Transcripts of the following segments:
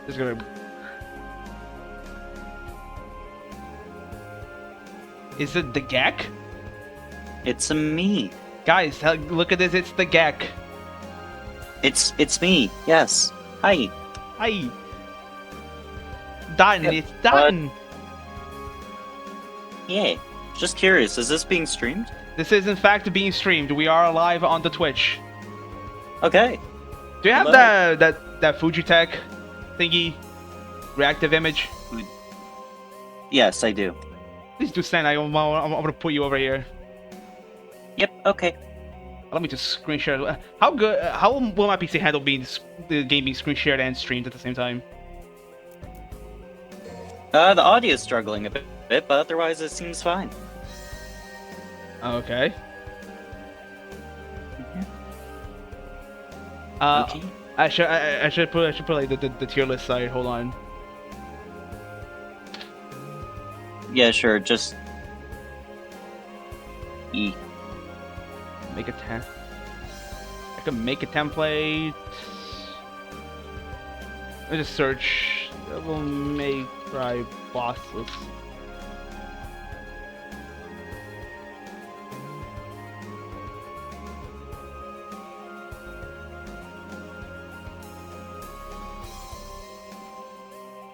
Just gonna. Is it the Gek? It's me. Guys, look at this. It's the Gek. It's me. Yes. Hi. Hi. Done. Yep. It's done. Yeah. Just curious. Is this being streamed? This is in fact being streamed. We are live on the Twitch. Okay. Do you have Hello. that Fujitech thingy? Reactive image? Yes, I do. Please do stand. I'm gonna put you over here. Yep. Okay. Let me just screen share. How good? How will my PC handle being the game being screen shared and streamed at the same time? The audio is struggling a bit, but otherwise it seems fine. Okay. Okay. I should put like the tier list side. Hold on. Yeah, sure. Just E. Make a temp. I can make a template. Let me just search. That will make try bosses.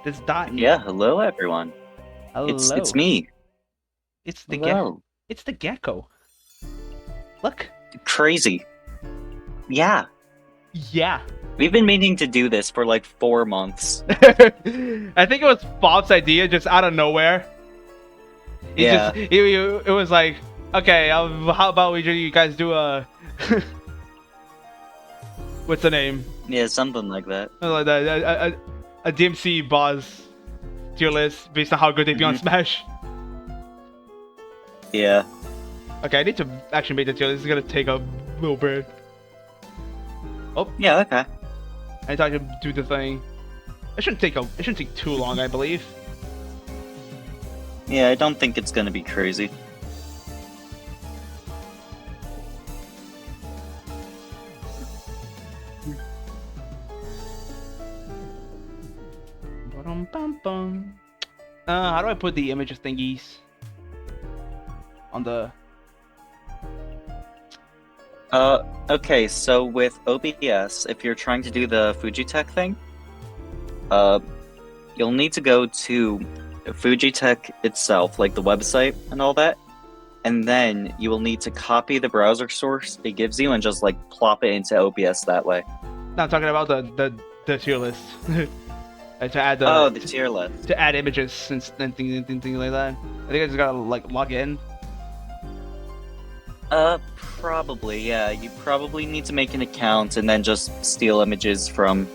This dot. Yeah. Hello, everyone. Hello. It's me. It's the Hello. It's the Gecko. Look. Crazy. Yeah. Yeah. We've been meaning to do this for like 4 months. I think it was Bob's idea, just out of nowhere. It was like, okay, how about you guys do a what's the name? Yeah, something like that. Like that, a DMC boss tier list based on how good they be on Smash. Yeah. Okay, I need to actually make the tier list. It's gonna take a little bit. Oh. Yeah. Okay. I thought I could do the thing. It shouldn't take too long, I believe. Yeah, I don't think it's gonna be crazy. How do I put the images thingies on the? Okay, so with OBS, if you're trying to do the Fujitech thing, you'll need to go to Fujitech itself, like the website and all that, and then you will need to copy the browser source it gives you and just like plop it into OBS that way. No, I'm talking about the tier list. To add the tier list. to add images and things like that. I think I just gotta like log in. Probably, yeah. You probably need to make an account and then just steal images from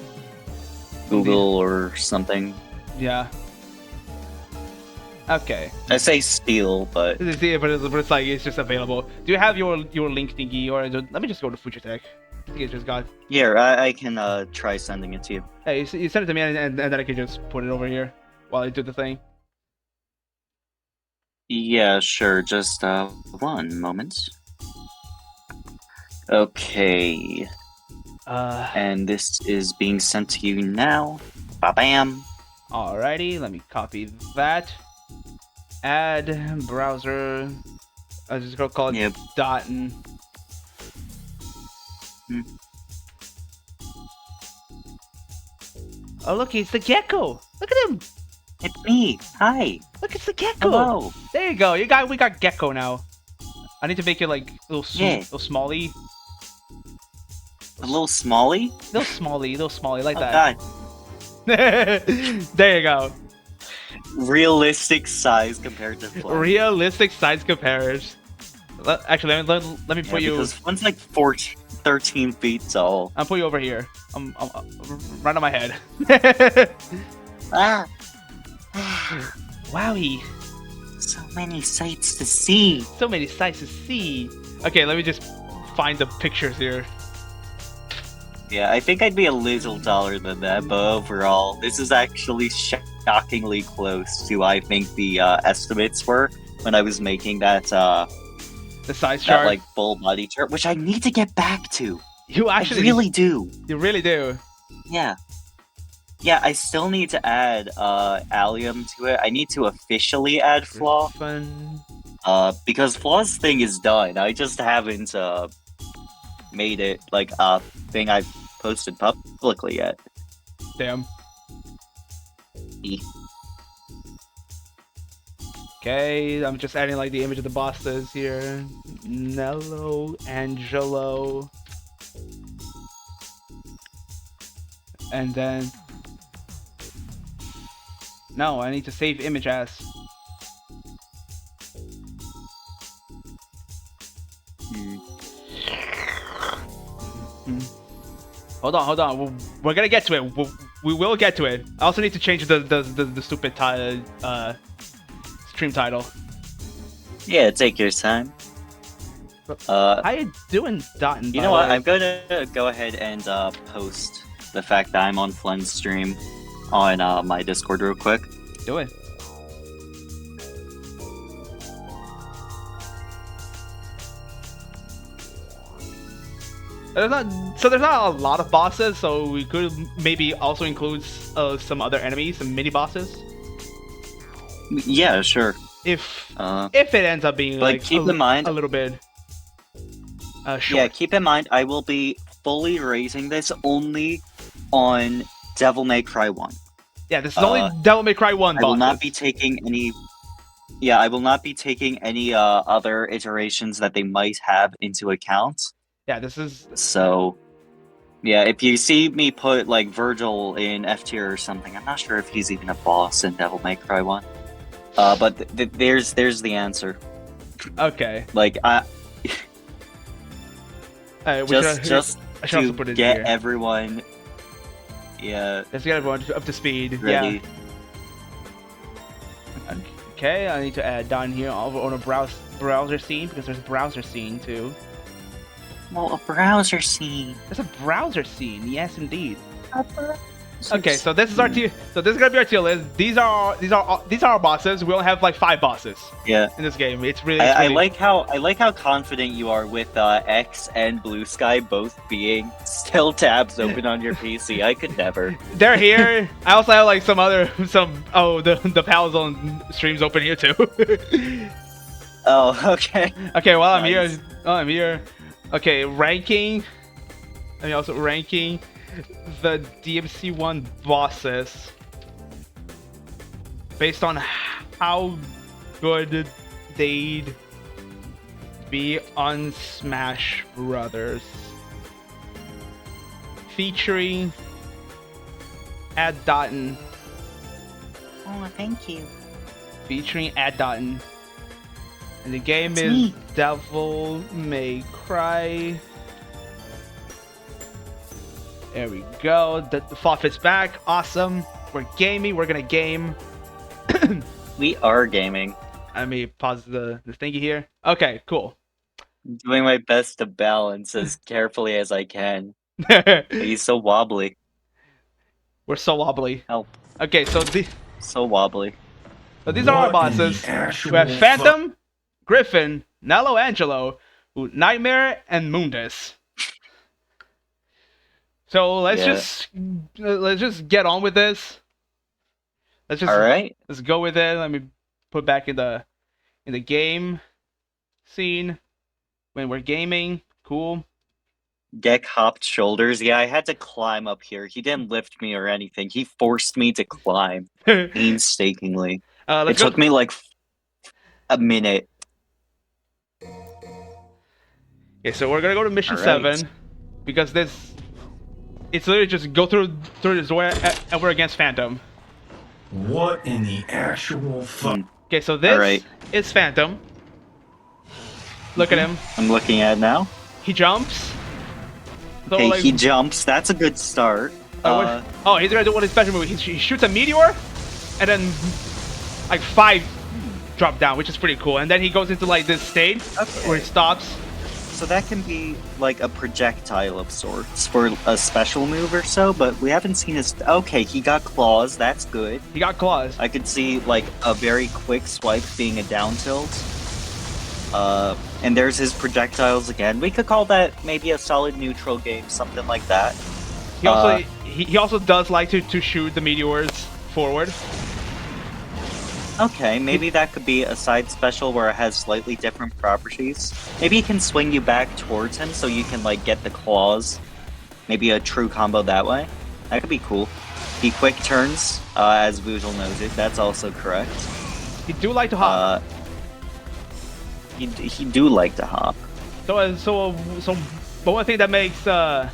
Google or something. Yeah. Okay. I say steal, but It's like it's just available. Do you have your link thingy, or let me just go to Fujitech? I think it's just got. here, I can try sending it to you. Hey, you send it to me, and then I can just put it over here while I do the thing. Yeah, sure. Just 1 moment. Okay. And this is being sent to you now. Ba-bam. Alrighty, let me copy that. Add browser. I was just gonna call it dot and. Oh look, it's the Gecko. Look at him. It's me. Hi. Look, it's the Gecko. Hello. There you go. We got Gecko now. I need to make it like a little smally. A little smally? Little smally, like Oh, that. God. There you go. Realistic size compared to flat. Realistic size comparison. Actually, let me put you. Because one's like 13 feet tall. I'll put you over here. I'm right on my head. Ah. Wowie. So many sights to see. So many sights to see. Okay, let me just find the pictures here. Yeah, I think I'd be a little taller than that, but overall, this is actually shockingly close to I think the estimates were when I was making that the size chart, like full body chart, which I need to get back to. You actually I really do. You really do. Yeah. Yeah, I still need to add allium to it. I need to officially add Flaw. Griffin. Because Flaw's thing is done. I just haven't made it like a thing I've posted publicly yet. Damn. E. Okay, I'm just adding like the image of the bosses here. Nello, Angelo. And then... No, I need to save image as. Hold on. We're gonna get to it. We will get to it. I also need to change the stupid stream title. Yeah, take your time. How you doing, Dotton? You know what? I'm gonna go ahead and post the fact that I'm on Flynn's stream on my Discord real quick. Do it. There's not a lot of bosses, so we could maybe also include some other enemies, some mini bosses. Yeah, sure. If it ends up being like keep in mind a little bit. Short. Yeah, keep in mind I will be fully raising this only on Devil May Cry 1. Yeah, this is only Devil May Cry 1 bosses. I will not be taking any. Yeah, I will not be taking any other iterations that they might have into account. Yeah, this is... So, yeah, if you see me put, like, Virgil in F tier or something, I'm not sure if he's even a boss in Devil May Cry 1. But there's the answer. Okay. Like, just to put it get here. everyone... Yeah. Let's get everyone up to speed. Ready. Yeah. Okay, I need to add down here on a browser scene, because there's a browser scene, too. Well, a browser scene. There's a browser scene, yes, indeed. Okay, so this is our tier. So this is gonna be our tier list. These are our bosses. We only have like 5 bosses. Yeah. In this game, it's really. I like how confident you are with X and Blue Sky both being still tabs open on your PC. I could never. They're here. I also have like the pals on streams open here too. Oh, okay. Okay, while Nice. I'm here. Okay, ranking. I mean, also ranking the DMC1 bosses based on how good they'd be on Smash Brothers, featuring Ad Dotton. Oh, thank you. Featuring Ad Dotton. And the game It's is me. Devil May Cry. There we go. The fits back. Awesome. We're gaming. We're gonna game. We are gaming. Let me pause the thingy here. Okay, cool. I'm doing my best to balance as carefully as I can. But he's so wobbly. We're so wobbly. Help. Okay, so So wobbly. these are our bosses. We have Phantom, Griffin, Nello Angelo, Nightmare, and Mundus. So let's just get on with this. All right. Let's go with it. Let me put back in the game scene when we're gaming. Cool. Gecko hopped shoulders. Yeah, I had to climb up here. He didn't lift me or anything. He forced me to climb painstakingly. It took me like a minute. Okay, so we're gonna go to mission All right. 7 because it's literally just go through this door and we're against Phantom. What in the actual fuck? Okay, so this right. is Phantom. Look at him. I'm looking at it now. He jumps. So, Okay, like, he jumps. That's a good start. oh, he's gonna do one of his special moves. He shoots a meteor, and then like 5 drop down, which is pretty cool. And then he goes into like this stage where he stops. So that can be like a projectile of sorts for a special move or so, but we haven't seen his... Okay, he got claws. That's good. He got claws. I could see like a very quick swipe being a down tilt. And there's his projectiles again. We could call that maybe a solid neutral game, something like that. He also does like to shoot the meteors forward. Okay, maybe that could be a side special where it has slightly different properties. Maybe he can swing you back towards him so you can like get the claws. Maybe a true combo that way. That could be cool. He quick turns, as Vujal knows it. That's also correct. He do like to hop. He do like to hop. So but one thing that makes oh,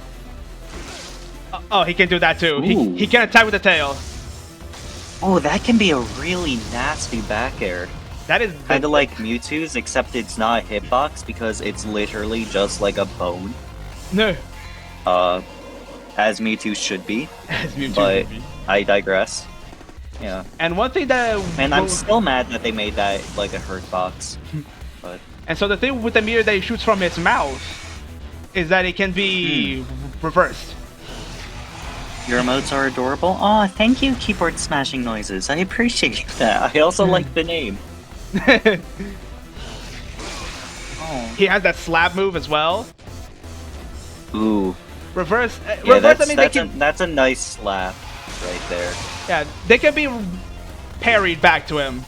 he can do that too. He can attack with the tail. Oh, that can be a really nasty back air. That is kind of like Mewtwo's, except it's not a hitbox because it's literally just like a bone. No. As Mewtwo should be. As Mewtwo but should be. I digress. Yeah. And one thing that and I'm still mad that they made that like a hurt box. But and so the thing with the meteor that he shoots from his mouth is that it can be reversed. Your emotes are adorable. Aw, thank you, keyboard smashing noises. I appreciate that. I also like the name. Oh. He has that slap move as well. Ooh. Reverse. Yeah, reverse. I mean, that's a nice slap right there. Yeah, they can be parried back to him.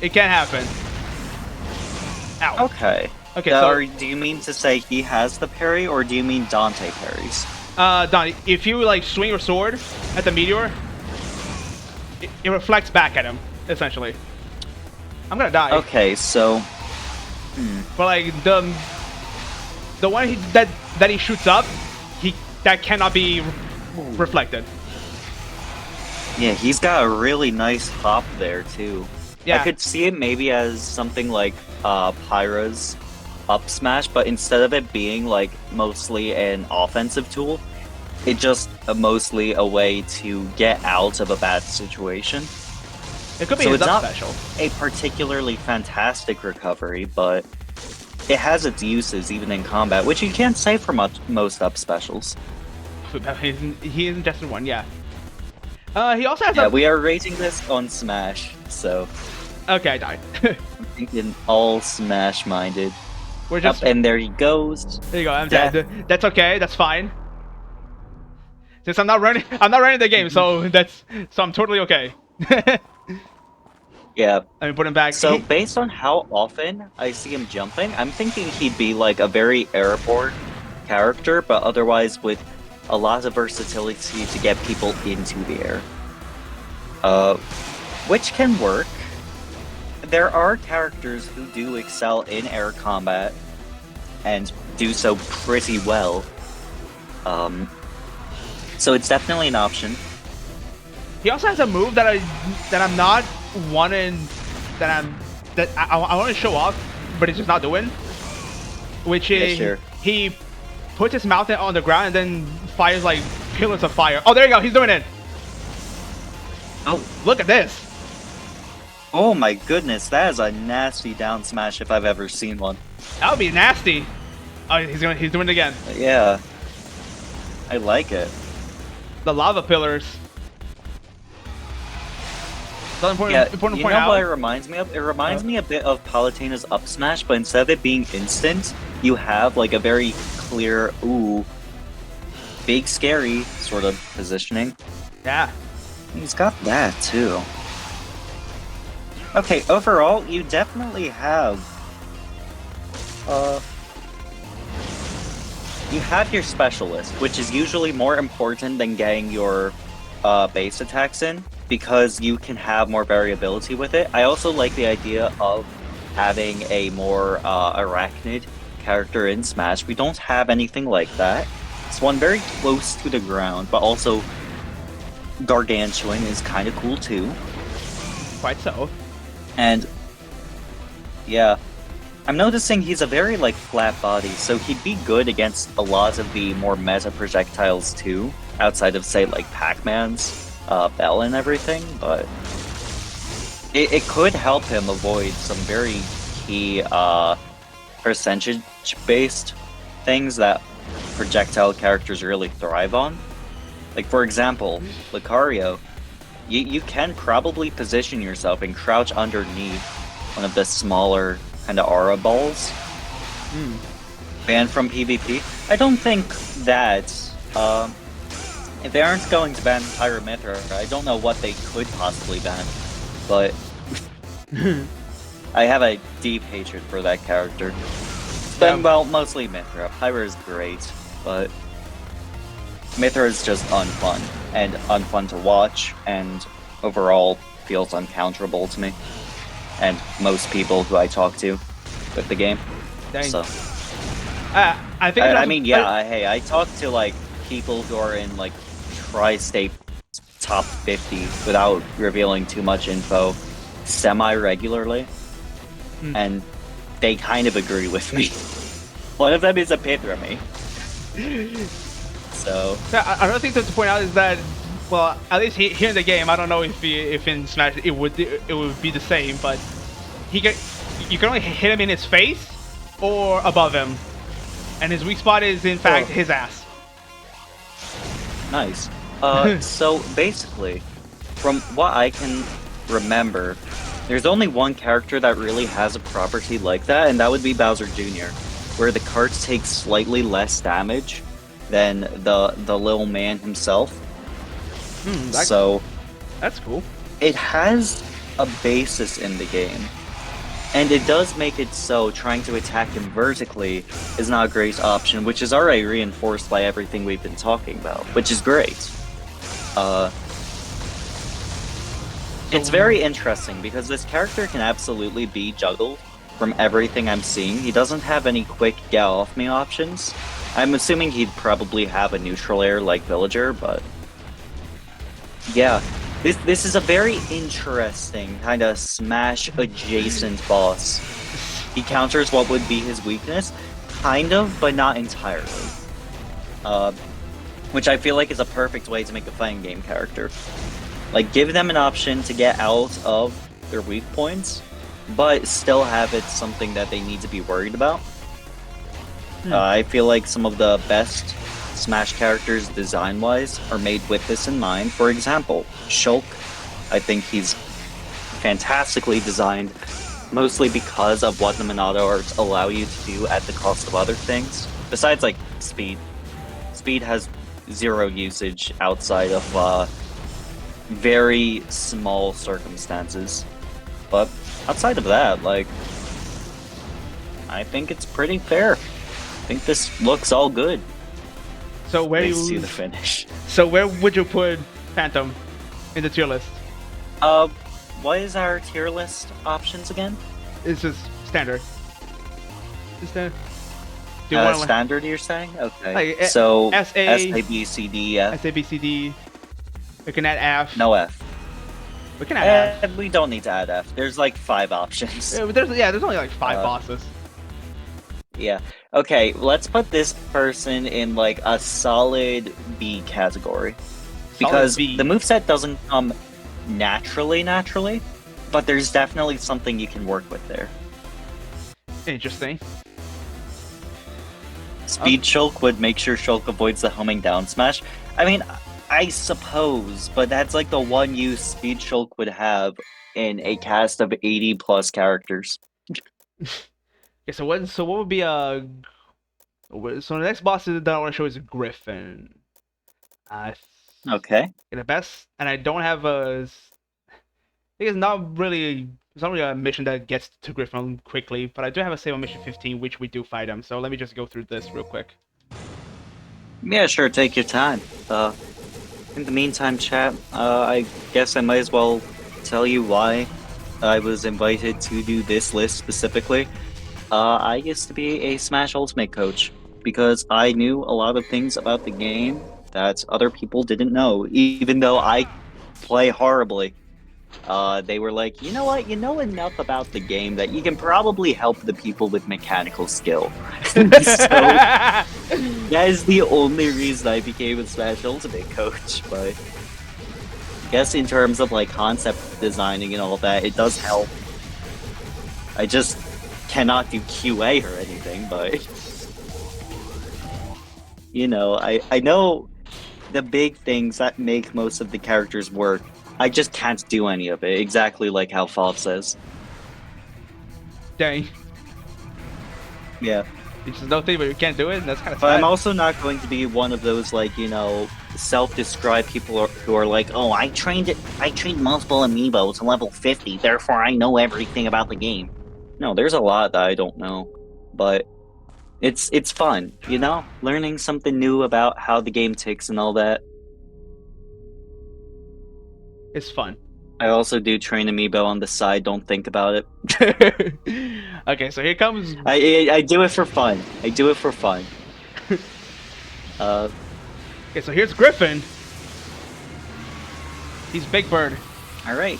It can happen. Ow. Okay. Okay. So, do you mean to say he has the parry, or do you mean Dante parries? Donnie, if you like swing your sword at the meteor, it reflects back at him, essentially. I'm gonna die. Okay, so. But like the one that he shoots up, that cannot be reflected. Yeah, he's got a really nice hop there too. Yeah. I could see it maybe as something like Pyra's up smash, but instead of it being like mostly an offensive tool, it just mostly a way to get out of a bad situation. It could be so his it's up not special. A particularly fantastic recovery, but it has its uses even in combat, which you can't say for most up specials. He isn't just in one, yeah. He also has Yeah, we are rating this on Smash, so. Okay, I died. I'm thinking all Smash-minded. We're just. And there he goes. There you go. I'm dead. That's okay. That's fine. Since I'm not running the game, so I'm totally okay. Yeah. Let me put him back. So based on how often I see him jumping, I'm thinking he'd be like a very airborne character, but otherwise with a lot of versatility to get people into the air. Which can work. There are characters who do excel in air combat and do so pretty well. So it's definitely an option. He also has a move that I'm not wanting that I want to show off, but he's just not doing. Which is he puts his mouth on the ground and then fires like pillars of fire. Oh, there you go. He's doing it. Oh, look at this. Oh my goodness, that is a nasty down smash if I've ever seen one. That would be nasty. Oh, he's doing it again. Yeah. I like it. The lava pillars. Important to point out. What it reminds me of? It reminds me a bit of Palutena's up smash, but instead of it being instant, you have like a very clear, big scary sort of positioning. Yeah. He's got that too. Okay, overall, you definitely have you have your specialist, which is usually more important than getting your base attacks in, because you can have more variability with it. I also like the idea of having a more arachnid character in Smash. We don't have anything like that. It's one very close to the ground, but also gargantuan is kind of cool too. Quite so. And yeah, I'm noticing he's a very like flat body, so he'd be good against a lot of the more meta projectiles too, outside of say like Pac-Man's bell and everything, but it could help him avoid some very key percentage-based things that projectile characters really thrive on. Like for example, Lucario, you can probably position yourself and crouch underneath one of the smaller kind of aura balls. Banned from PvP. I don't think that If they aren't going to ban Pyramithra, I don't know what they could possibly ban, but I have a deep hatred for that character. Then, well, mostly Mithra. Pyra is great, but Mithra is just unfun, and unfun to watch, and overall feels uncounterable to me, and most people who I talk to with the game. Dang. So, I think. I mean, yeah. Hey, I talk to like people who are in like tri-state top 50 without revealing too much info semi-regularly, and they kind of agree with me. One of them is a Pithra-me. So another thing to point out is that, well, at least here in the game, I don't know if in Smash it would be the same, but you can only hit him in his face or above him, and his weak spot is in fact his ass. Nice. So basically, from what I can remember, there's only one character that really has a property like that, and that would be Bowser Jr., where the cards take slightly less damage than the little man himself. So that's cool. It has a basis in the game, and it does make it so trying to attack him vertically is not a great option, which is already reinforced by everything we've been talking about, which is great. It's very interesting because this character can absolutely be juggled from everything I'm seeing. He doesn't have any quick get off me options. I'm assuming he'd probably have a neutral air like Villager, but yeah, this is a very interesting kind of Smash adjacent boss. He counters what would be his weakness, kind of, but not entirely. Which I feel like is a perfect way to make a fighting game character. Like, give them an option to get out of their weak points, but still have it something that they need to be worried about. I feel like some of the best Smash characters design-wise are made with this in mind. For example, Shulk. I think he's fantastically designed, mostly because of what the Monado arts allow you to do at the cost of other things. Besides, like, speed. Speed has zero usage outside of very small circumstances. But outside of that, like, I think it's pretty fair. I think this looks all good. So where do you see the finish? So where would you put Phantom in the tier list? What is our tier list options again? It's just standard. Is that? Standard, you're saying? Okay. Like, so S A B C D F. S A B C D. We can add F. No F. We can add F. We don't need to add F. There's like 5 options. There's only like 5 bosses. Yeah. Okay, let's put this person in like a solid B category. Because the moveset doesn't come naturally, but there's definitely something you can work with there. Interesting. Speed Shulk would make sure Shulk avoids the homing down smash. I mean, I suppose, but that's like the one use Speed Shulk would have in a cast of 80 plus characters. Okay, so what would be so the next boss that I want to show is Griffin. Okay. The best, and I don't have a. I think it's not really a mission that gets to Griffin quickly, but I do have a save on mission 15, which we do fight him. So let me just go through this real quick. Yeah, sure. Take your time. In the meantime, chat, I guess I might as well tell you why I was invited to do this list specifically. I used to be a Smash Ultimate coach because I knew a lot of things about the game that other people didn't know, even though I play horribly. They were like, you know what, you know enough about the game that you can probably help the people with mechanical skill. So, that is the only reason I became a Smash Ultimate coach, but I guess in terms of like concept designing and all that, it does help. I just cannot do QA or anything, but you know, I know the big things that make most of the characters work. I just can't do any of it, exactly like how Falk says. Dang. Yeah. You just don't think, but you can't do it, and that's kind of But sad. I'm also not going to be one of those, like, you know, self-described people who are like, "Oh, I trained multiple amiibo to level 50, therefore I know everything about the game." No, there's a lot that I don't know, but it's fun, you know, learning something new about how the game ticks and all that. It's fun. I also do train amiibo on the side. Don't think about it. Okay, so here comes. I do it for fun. I do it for fun. Okay, so here's Griffin. He's Big Bird. All right.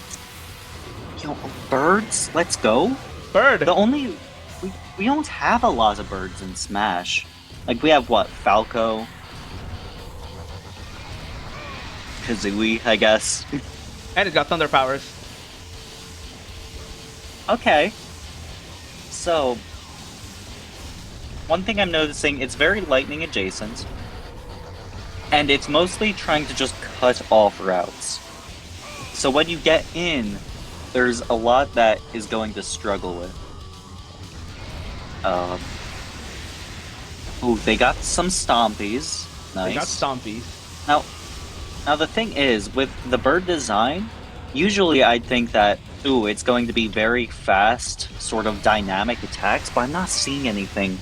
Yo, birds. Let's go. Bird. We don't have a lot of birds in Smash. Like we have what, Falco, Kazooie, I guess. And he's got thunder powers. Okay. So, one thing I'm noticing, it's very lightning adjacent. And it's mostly trying to just cut off routes. So when you get in, there's a lot that is going to struggle with. Ooh, they got some stompies. Nice. They got stompies. Now the thing is, with the bird design, usually I'd think that, ooh, it's going to be very fast, sort of dynamic attacks, but I'm not seeing anything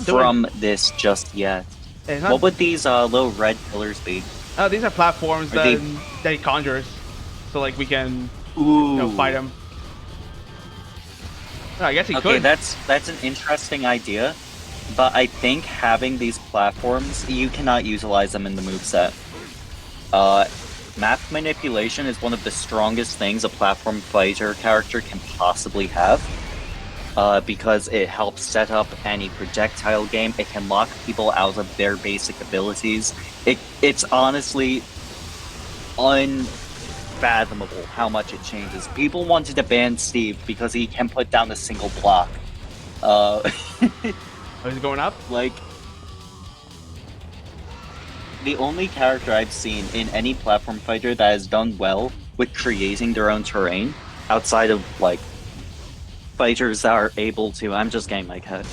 from this just yet. What would these little red pillars be? Oh, these are platforms that he conjures. So, like, we can fight him. Oh, I guess he could. Okay, that's an interesting idea, but I think having these platforms, you cannot utilize them in the moveset. Map manipulation is one of the strongest things a platform fighter character can possibly have. Because it helps set up any projectile game. It can lock people out of their basic abilities. It's honestly unfathomable how much it changes. People wanted to ban Steve because he can put down a single block. Oh, he's going up? Like, the only character I've seen in any platform fighter that has done well with creating their own terrain, outside of, like, fighters that are able to... I'm just getting my cut.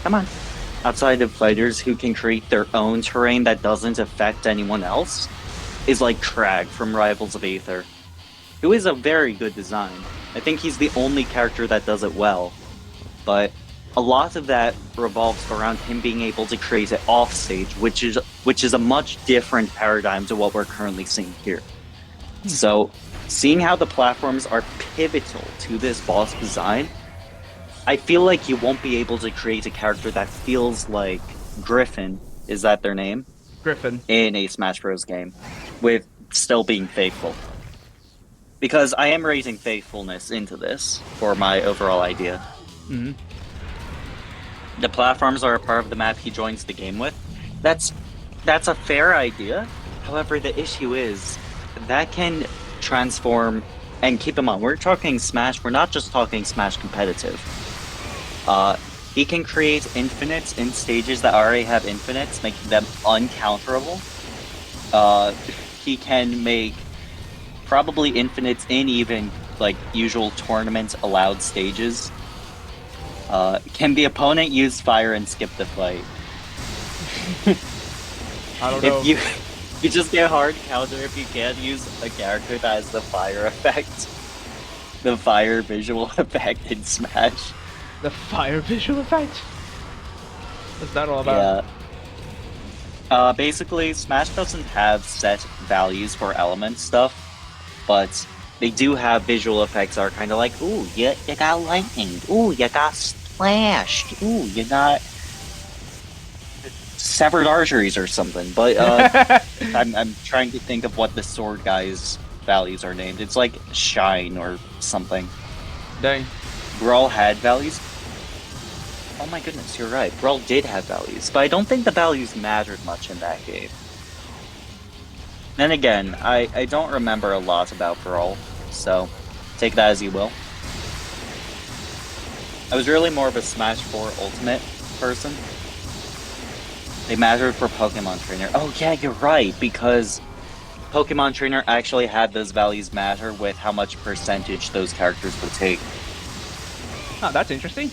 Come on. Outside of fighters who can create their own terrain that doesn't affect anyone else, is like Krag from Rivals of Aether, who is a very good design. I think he's the only character that does it well, but a lot of that revolves around him being able to create it off stage, which is a much different paradigm to what we're currently seeing here. So, seeing how the platforms are pivotal to this boss design, I feel like you won't be able to create a character that feels like Griffin, is that their name? Griffin. In a Smash Bros. Game, with still being faithful. Because I am raising faithfulness into this for my overall idea. Mm-hmm. The platforms are a part of the map he joins the game with. That's a fair idea. However, the issue is that can transform, and keep in mind, we're talking Smash, we're not just talking Smash competitive. He can create infinites in stages that already have infinites, making them uncounterable. He can make probably infinites in even like usual tournament allowed stages. Can the opponent use fire and skip the fight? I don't know. You just get hard counter if you can't use a character that has the fire effect. The fire visual effect in Smash. The fire visual effect? What's that all about? Yeah. Basically, Smash doesn't have set values for element stuff, but they do have visual effects that are kind of like, ooh, you got lightning, ooh, you got splashed, ooh, you got severed arteries or something. But I'm trying to think of what the sword guy's values are named. It's like shine or something. Dang. Brawl had values. Oh my goodness, you're right. Brawl did have values, but I don't think the values mattered much in that game. Then again, I don't remember a lot about Brawl, so take that as you will. I was really more of a Smash 4 Ultimate person. They mattered for Pokemon Trainer. Oh yeah, you're right, because Pokemon Trainer actually had those values matter with how much percentage those characters would take. Oh, that's interesting.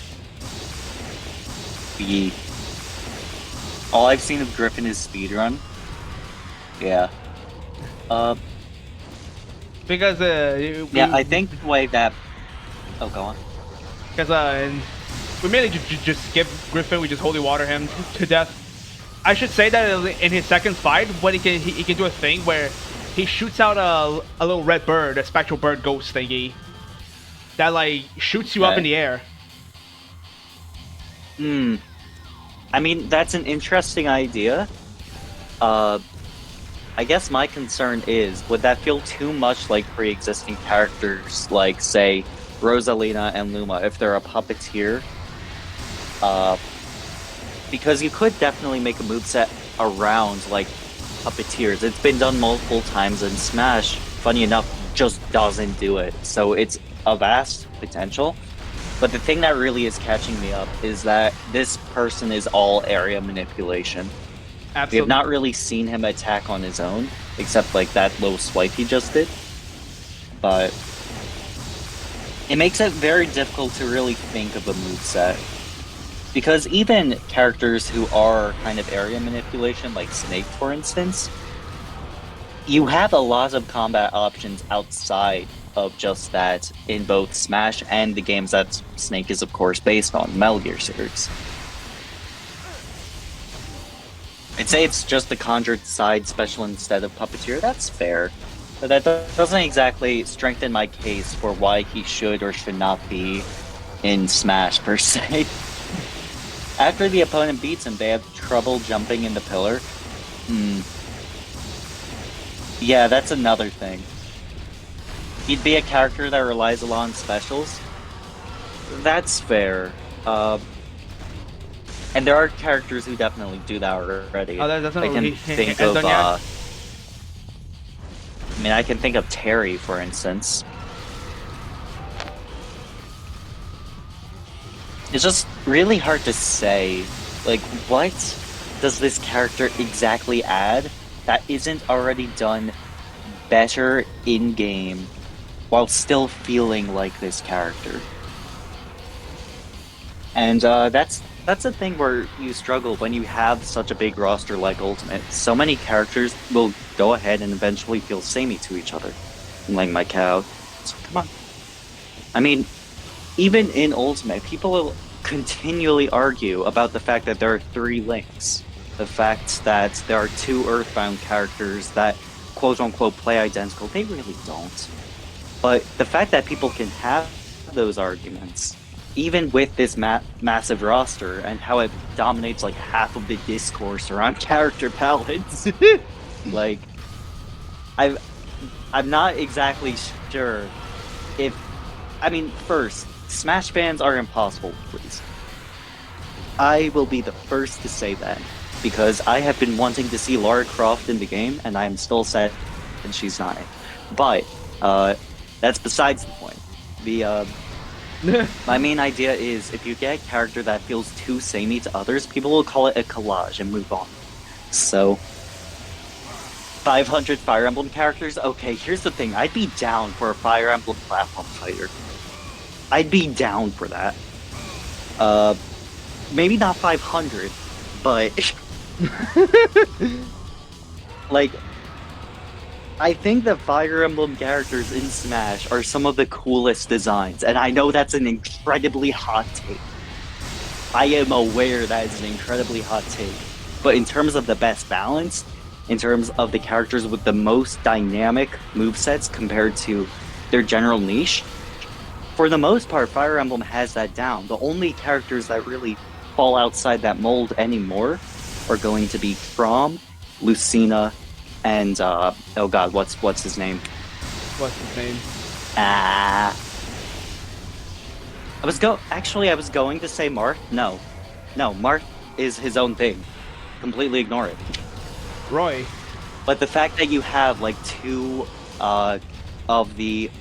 All I've seen of Griffin is speedrun, Yeah. Because Yeah, I think the way that... Oh, go on. Because we mainly just skip Griffin. We just holy water him to death. I should say that in his second fight, when he can do a thing where he shoots out a little red bird, a spectral bird ghost thingy, that like shoots you up in the air. I mean, that's an interesting idea. I guess my concern is, would that feel too much like pre-existing characters, like, say, Rosalina and Luma, if they're a puppeteer? Because you could definitely make a moveset around, like, puppeteers. It's been done multiple times, and Smash, funny enough, just doesn't do it. So it's a vast potential. But the thing that really is catching me up is that this person is all area manipulation. Absolutely. We have not really seen him attack on his own, except like that little swipe he just did. But it makes it very difficult to really think of a moveset. Because even characters who are kind of area manipulation, like Snake for instance, you have a lot of combat options outside of just that in both Smash and the games that Snake is of course based on, Metal Gear series. I'd say it's just the conjured side special instead of puppeteer. That's fair, but that doesn't exactly strengthen my case for why he should or should not be in Smash per se. After the opponent beats him, they have trouble jumping in the pillar. Yeah, that's another thing. He'd be a character that relies a lot on specials. That's fair. And there are characters who definitely do that already. Oh, that's not I can think of. I mean, I can think of Terry, for instance. It's just really hard to say. Like, what does this character exactly add that isn't already done better in game, while still feeling like this character? And that's a thing where you struggle when you have such a big roster like Ultimate. So many characters will go ahead and eventually feel samey to each other. Like my cow. So come on. I mean, even in Ultimate, people will continually argue about the fact that there are 3 links. The fact that there are 2 Earthbound characters that quote-unquote play identical. They really don't. But the fact that people can have those arguments, even with this massive roster and how it dominates like half of the discourse around character palettes, like, I'm not exactly sure if... I mean, first, Smash fans are impossible, please. I will be the first to say that, because I have been wanting to see Lara Croft in the game, and I am still sad that she's not. But, that's besides the point. My main idea is, if you get a character that feels too samey to others, people will call it a collage and move on. So, 500 Fire Emblem characters? Okay, here's the thing. I'd be down for a Fire Emblem platform fighter. I'd be down for that. Maybe not 500, but... like... I think the Fire Emblem characters in Smash are some of the coolest designs, and I know that's an incredibly hot take. I am aware that is an incredibly hot take. But in terms of the best balance, in terms of the characters with the most dynamic movesets compared to their general niche, for the most part, Fire Emblem has that down. The only characters that really fall outside that mold anymore are going to be Chrom, Lucina, and oh god, what's his name? What's his name? I was going to say Marth. No, Marth is his own thing. Completely ignore it. Roy. But the fact that you have like 2 of the,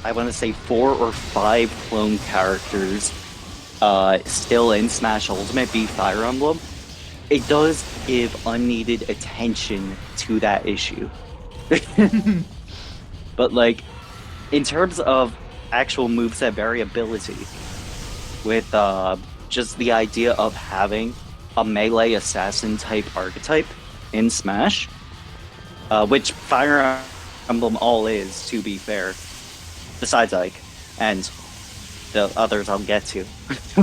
I want to say 4 or 5 clone characters still in Smash Ultimate be Fire Emblem, it does give unneeded attention to that issue. But like, in terms of actual moveset variability, with just the idea of having a melee assassin type archetype in Smash, which Fire Emblem all is, to be fair. Besides Ike, and the others I'll get to.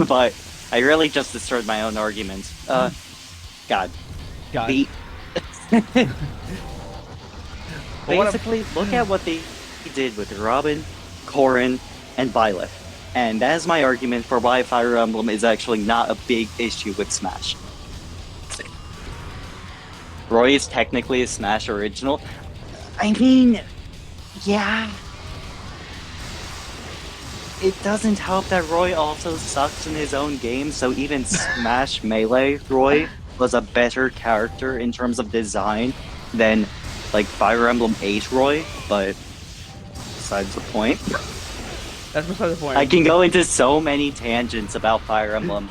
But I really just destroyed my own argument. God. The... Basically, look at what they did with Robin, Corrin, and Violet. And that is my argument for why Fire Emblem is actually not a big issue with Smash. Roy is technically a Smash original. I mean, yeah. It doesn't help that Roy also sucks in his own game, so even Smash Melee Roy was a better character in terms of design than, like, Fire Emblem 8 Roy, but besides the point. That's beside the point. I can go into so many tangents about Fire Emblem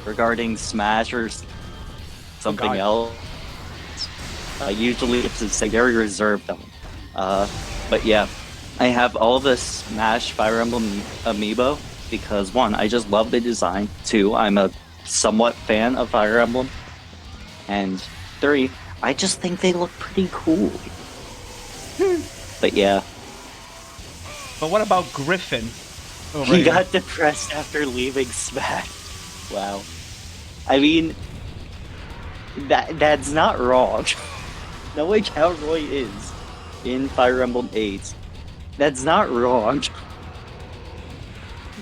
regarding Smash or something else. Usually it's very reserved though. But yeah, I have all the Smash Fire Emblem amiibo because 1, I just love the design. 2, I'm a somewhat fan of Fire Emblem. And 3, I just think they look pretty cool. But yeah. But what about Griffin? He got depressed after leaving Smash. Wow. I mean, that's not wrong. Knowing how Roy is in Fire Emblem 8, that's not wrong.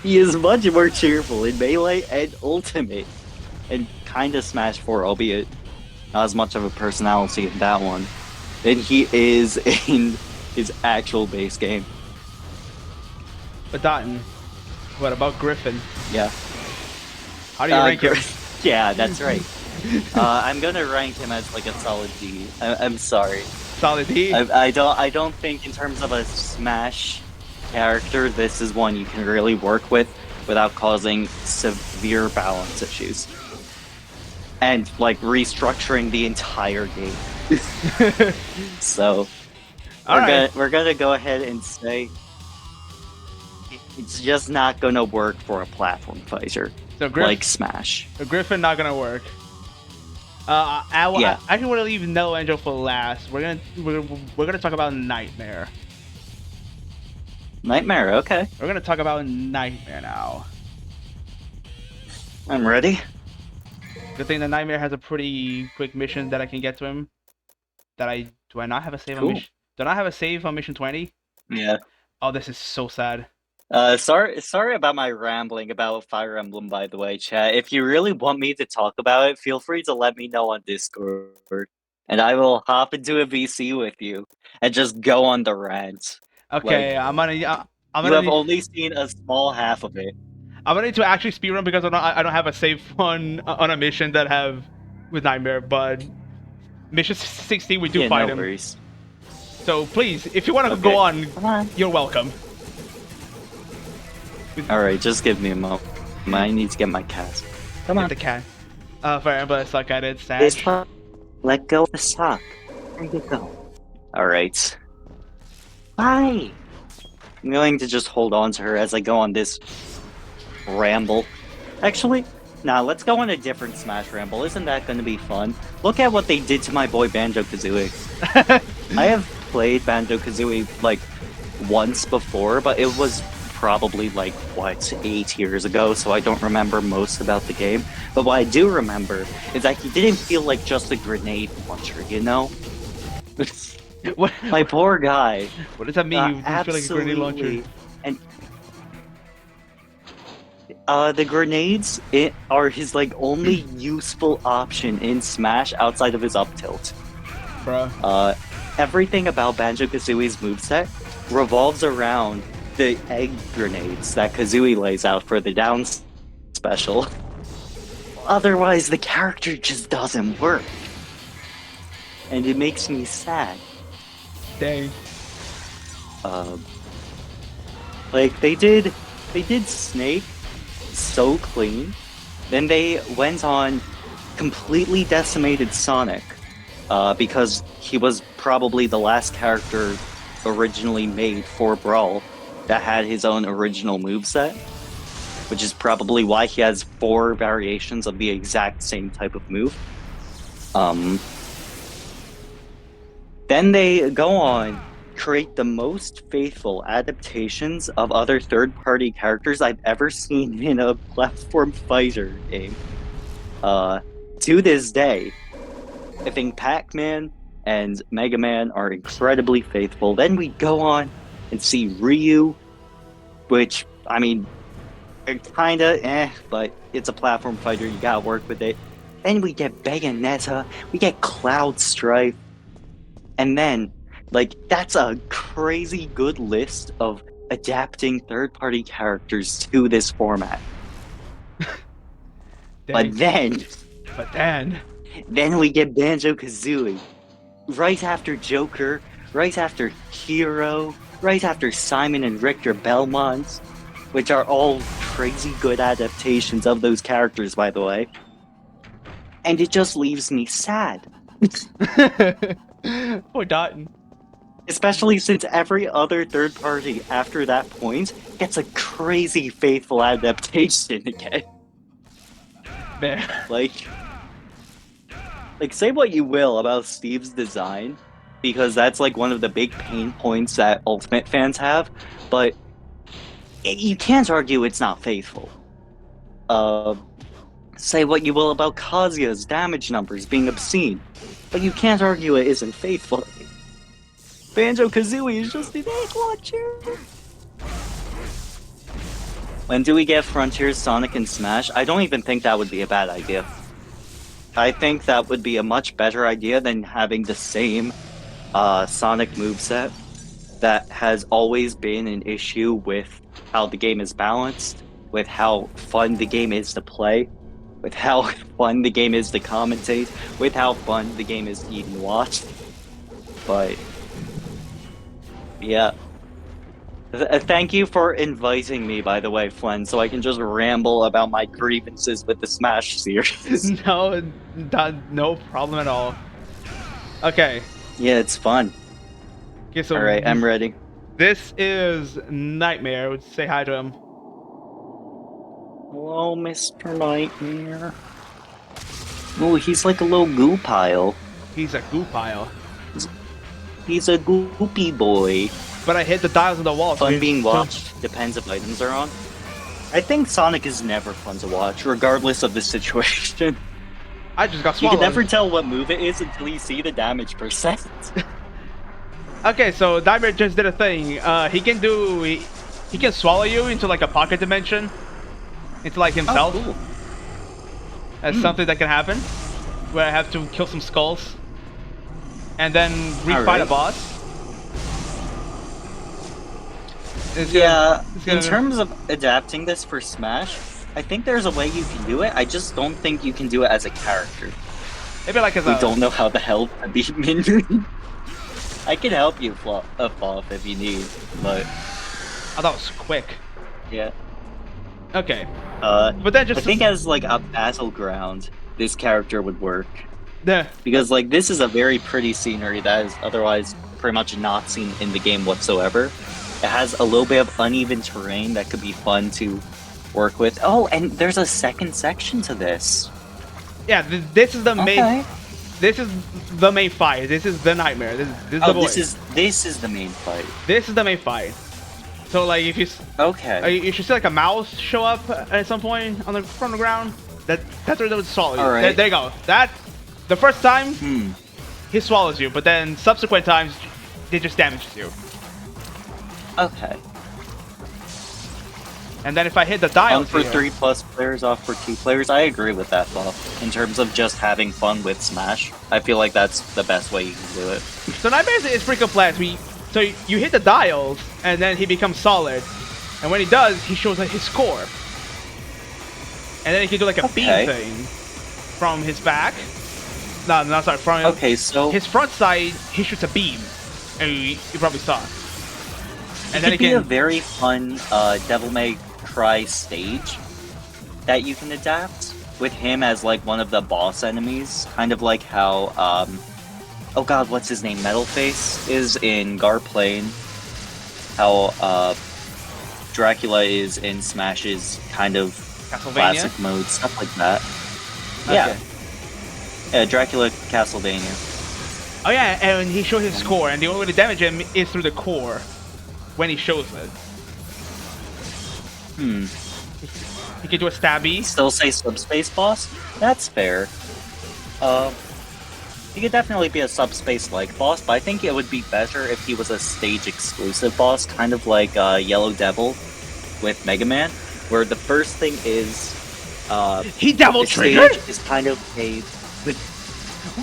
He is much more cheerful in Melee and Ultimate, and kinda Smash 4, albeit not as much of a personality in that one, than he is in his actual base game. But Dotton, what about Griffin? Yeah. How do you rank him? Yeah, that's right. I'm gonna rank him as like a solid D. I'm sorry. Solid D? I don't think in terms of a Smash character, this is one you can really work with without causing severe balance issues. And like restructuring the entire game. So we're gonna go ahead and say it's just not gonna work for a platform fighter like Smash. So Griffin not gonna work. I can want to leave No Angel for last. We're gonna talk about Nightmare. Nightmare, okay. We're gonna talk about Nightmare now. I'm ready. Good thing that Nightmare has a pretty quick mission that I can get to him. Do I not have a save on mission? Do I not have a save on mission 20? Yeah. Oh, this is so sad. Sorry about my rambling about Fire Emblem, by the way, chat. If you really want me to talk about it, feel free to let me know on Discord, and I will hop into a VC with you and just go on the rant. Okay, like, I'm gonna. You have only seen a small half of it. I'm gonna need to actually speedrun because I don't have a save on a mission that have with Nightmare, but mission 16 we do fight him. Worries. So please, if you want to go on, you're welcome. Alright, just give me a moment. I need to get my cat. Come on. Get the cat. Fire Emblem, I suck at it. Sad. Let go of the sock. There you go. Alright. Bye! I'm going to just hold on to her as I go on this ramble. Actually, nah, let's go on a different Smash ramble. Isn't that going to be fun? Look at what they did to my boy Banjo-Kazooie. I have played Banjo-Kazooie, like, once before, but it was probably, like, 8 years ago, so I don't remember most about the game. But what I do remember is that he didn't feel like just a grenade launcher, you know? What? My poor guy. What does that mean? You feel like a grenade launcher? And the grenades are his like only useful option in Smash outside of his up tilt. Bruh. Everything about Banjo-Kazooie's moveset revolves around the egg grenades that Kazooie lays out for the down special. Otherwise, the character just doesn't work. And it makes me sad. Dang. Like they did Snake so clean, then they went on completely decimated Sonic, because he was probably the last character originally made for Brawl that had his own original moveset, which is probably why he has 4 variations of the exact same type of move. Then they go on, create the most faithful adaptations of other third-party characters I've ever seen in a platform fighter game. To this day, I think Pac-Man and Mega Man are incredibly faithful. Then we go on and see Ryu, which, I mean, kinda but it's a platform fighter, you gotta work with it. Then we get Bayonetta, we get Cloud Strife, and then, like, that's a crazy good list of adapting third-party characters to this format. But then we get Banjo-Kazooie. Right after Joker, right after Hero, right after Simon and Richter Belmont, which are all crazy good adaptations of those characters, by the way. And it just leaves me sad. Poor Dotton. Especially since every other third party after that point gets a crazy faithful adaptation again. Man. Like, say what you will about Steve's design, because that's like one of the big pain points that Ultimate fans have, but you can't argue it's not faithful. Say what you will about Kazuya's damage numbers being obscene, but you can't argue it isn't faithful. Banjo-Kazooie is just an egg launcher. When do we get Frontiers, Sonic, and Smash? I don't even think that would be a bad idea. I think that would be a much better idea than having the same Sonic moveset that has always been an issue with how the game is balanced, with how fun the game is to play, with how fun the game is to commentate, with how fun the game is to even watch. But yeah. Thank you for inviting me, by the way, Flynn, so I can just ramble about my grievances with the Smash series. No problem at all. Okay. Yeah, it's fun. Okay, so alright, I'm ready. This is Nightmare. Would say hi to him. Hello, Mr. Nightmare. Oh, he's like a little goo pile. He's a goo pile. He's a goopy boy. But I hit the dials on the wall. Fun being watched depends if items are on. I think Sonic is never fun to watch, regardless of the situation. I just got swallowed. You can never tell what move it is until you see the damage percent. Okay, so Nightmare just did a thing. He can swallow you into like a pocket dimension, into like himself. Oh, cool. That's something that can happen. Where I have to kill some skulls, and then refight a boss. In terms of adapting this for Smash, I think there's a way you can do it. I just don't think you can do it as a character. Maybe like as we don't know how the hell to beat Min. I can help you off if you need, but I thought it was quick. Yeah. Okay. But then just I think as like a battleground, this character would work. Yeah. Because like this is a very pretty scenery that is otherwise pretty much not seen in the game whatsoever. It has a little bit of uneven terrain that could be fun to work with. Oh, and there's a second section to this. Yeah, this is the main. This is the main fight. This is the Nightmare. This is the boy. This is the main fight. This is the main fight. So like, if you you should see like a mouse show up at some point on the from the ground. That's where they would swallow you. All right. There you go. The first time he swallows you, but then subsequent times they just damages you. Okay. And then if I hit the dial on for 3+ players, off for 2 players, I agree with that, Bob. In terms of just having fun with Smash, I feel like that's the best way you can do it. So Nightmare is pretty complex. So you hit the dials, and then he becomes solid. And when he does, he shows like his score. And then he can do like a beam thing from his back. No, sorry, from so his front side, he shoots a beam. And you probably saw it. And then it could be a very fun Devil May Cry stage that you can adapt with him as like one of the boss enemies, kind of like how oh god, what's his name? Metalface is in Garplane. How Dracula is in Smash's kind of classic mode, stuff like that. Okay. Yeah, Dracula Castlevania. Oh yeah, and he shows his core, and the only way to damage him is through the core when he shows it. He can do a stabby. Still say subspace boss? That's fair. He could definitely be a subspace-like boss, but I think it would be better if he was a stage-exclusive boss, kind of like Yellow Devil with Mega Man, where the first thing is He double triggered. Is kind of a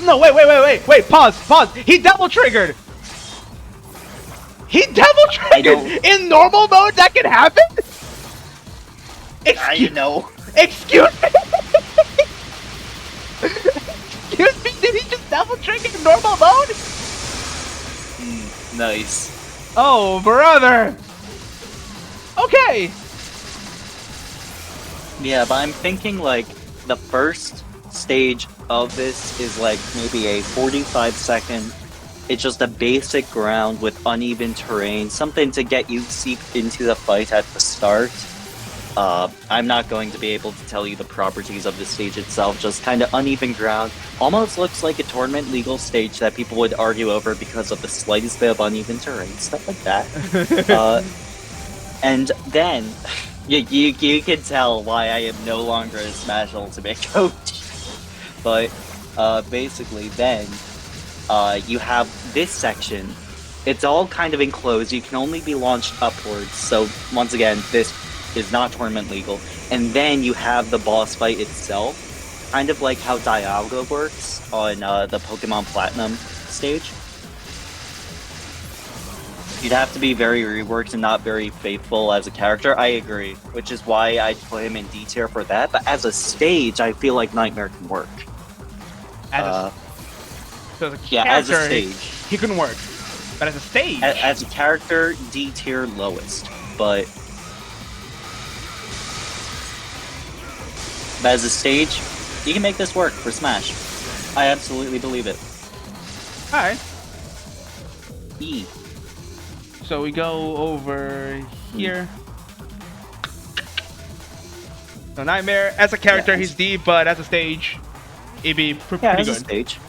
No, wait, pause. He double triggered. He double triggered in normal mode. That can happen. I know. Excuse me. Excuse me. Did he just double trigger in normal mode? Nice. Oh, brother. Okay. Yeah, but I'm thinking like the first stage of this is like maybe a 45-second. It's just a basic ground with uneven terrain, something to get you seeped into the fight at the start. I'm not going to be able to tell you the properties of the stage itself, just kind of uneven ground. Almost looks like a tournament legal stage that people would argue over because of the slightest bit of uneven terrain, stuff like that. And then, you can tell why I am no longer a Smash Ultimate coach. But, basically then, you have this section. It's all kind of enclosed, you can only be launched upwards, so once again, this is not tournament legal. And then you have the boss fight itself, kind of like how Dialga works on the Pokemon Platinum stage. You'd have to be very reworked and not very faithful as a character, I agree, which is why I'd put him in D tier for that, but as a stage, I feel like Nightmare can work. So as a yeah, as a stage. He couldn't work. But as a stage... As a character, D tier lowest, but as a stage, you can make this work for Smash. I absolutely believe it. Alright. E. So we go over here. So Nightmare, as a character, he's D, but as a stage, it'd be pretty good. As a stage.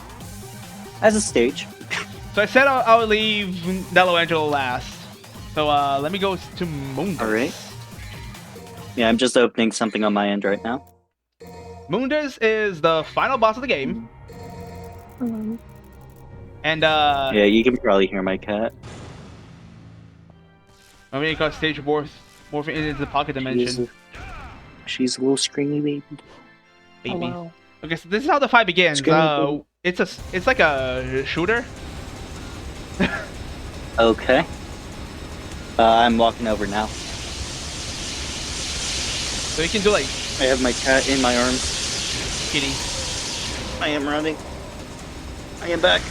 As a stage. So I said I would leave Nello Angelo last. So let me go to Mundus. Alright. Yeah, I'm just opening something on my end right now. Mundus is the final boss of the game. And yeah, you can probably hear my cat. I mean, it got stage morphing into the pocket dimension. She's a little screamy baby. Baby. Okay, so this is how the fight begins. It's like a shooter. Okay. I'm walking over now. So you can do like... I have my cat in my arms. Kitty. I am running. I am back.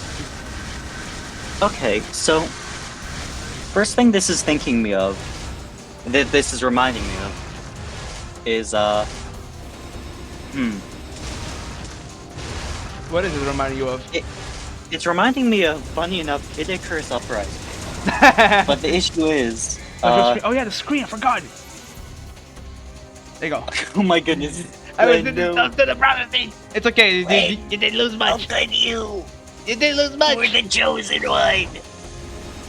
Okay, so... First thing this is thinking me of, that this is reminding me of, is, What is it reminding you of? It's reminding me of, funny enough, Kid Icarus Uprising. But the issue is... oh yeah, the screen, I forgot! There you go. Oh my goodness. I was doing stuff to the prophecy! It's okay, you didn't lose much. How could you? You didn't lose much! We're the chosen one!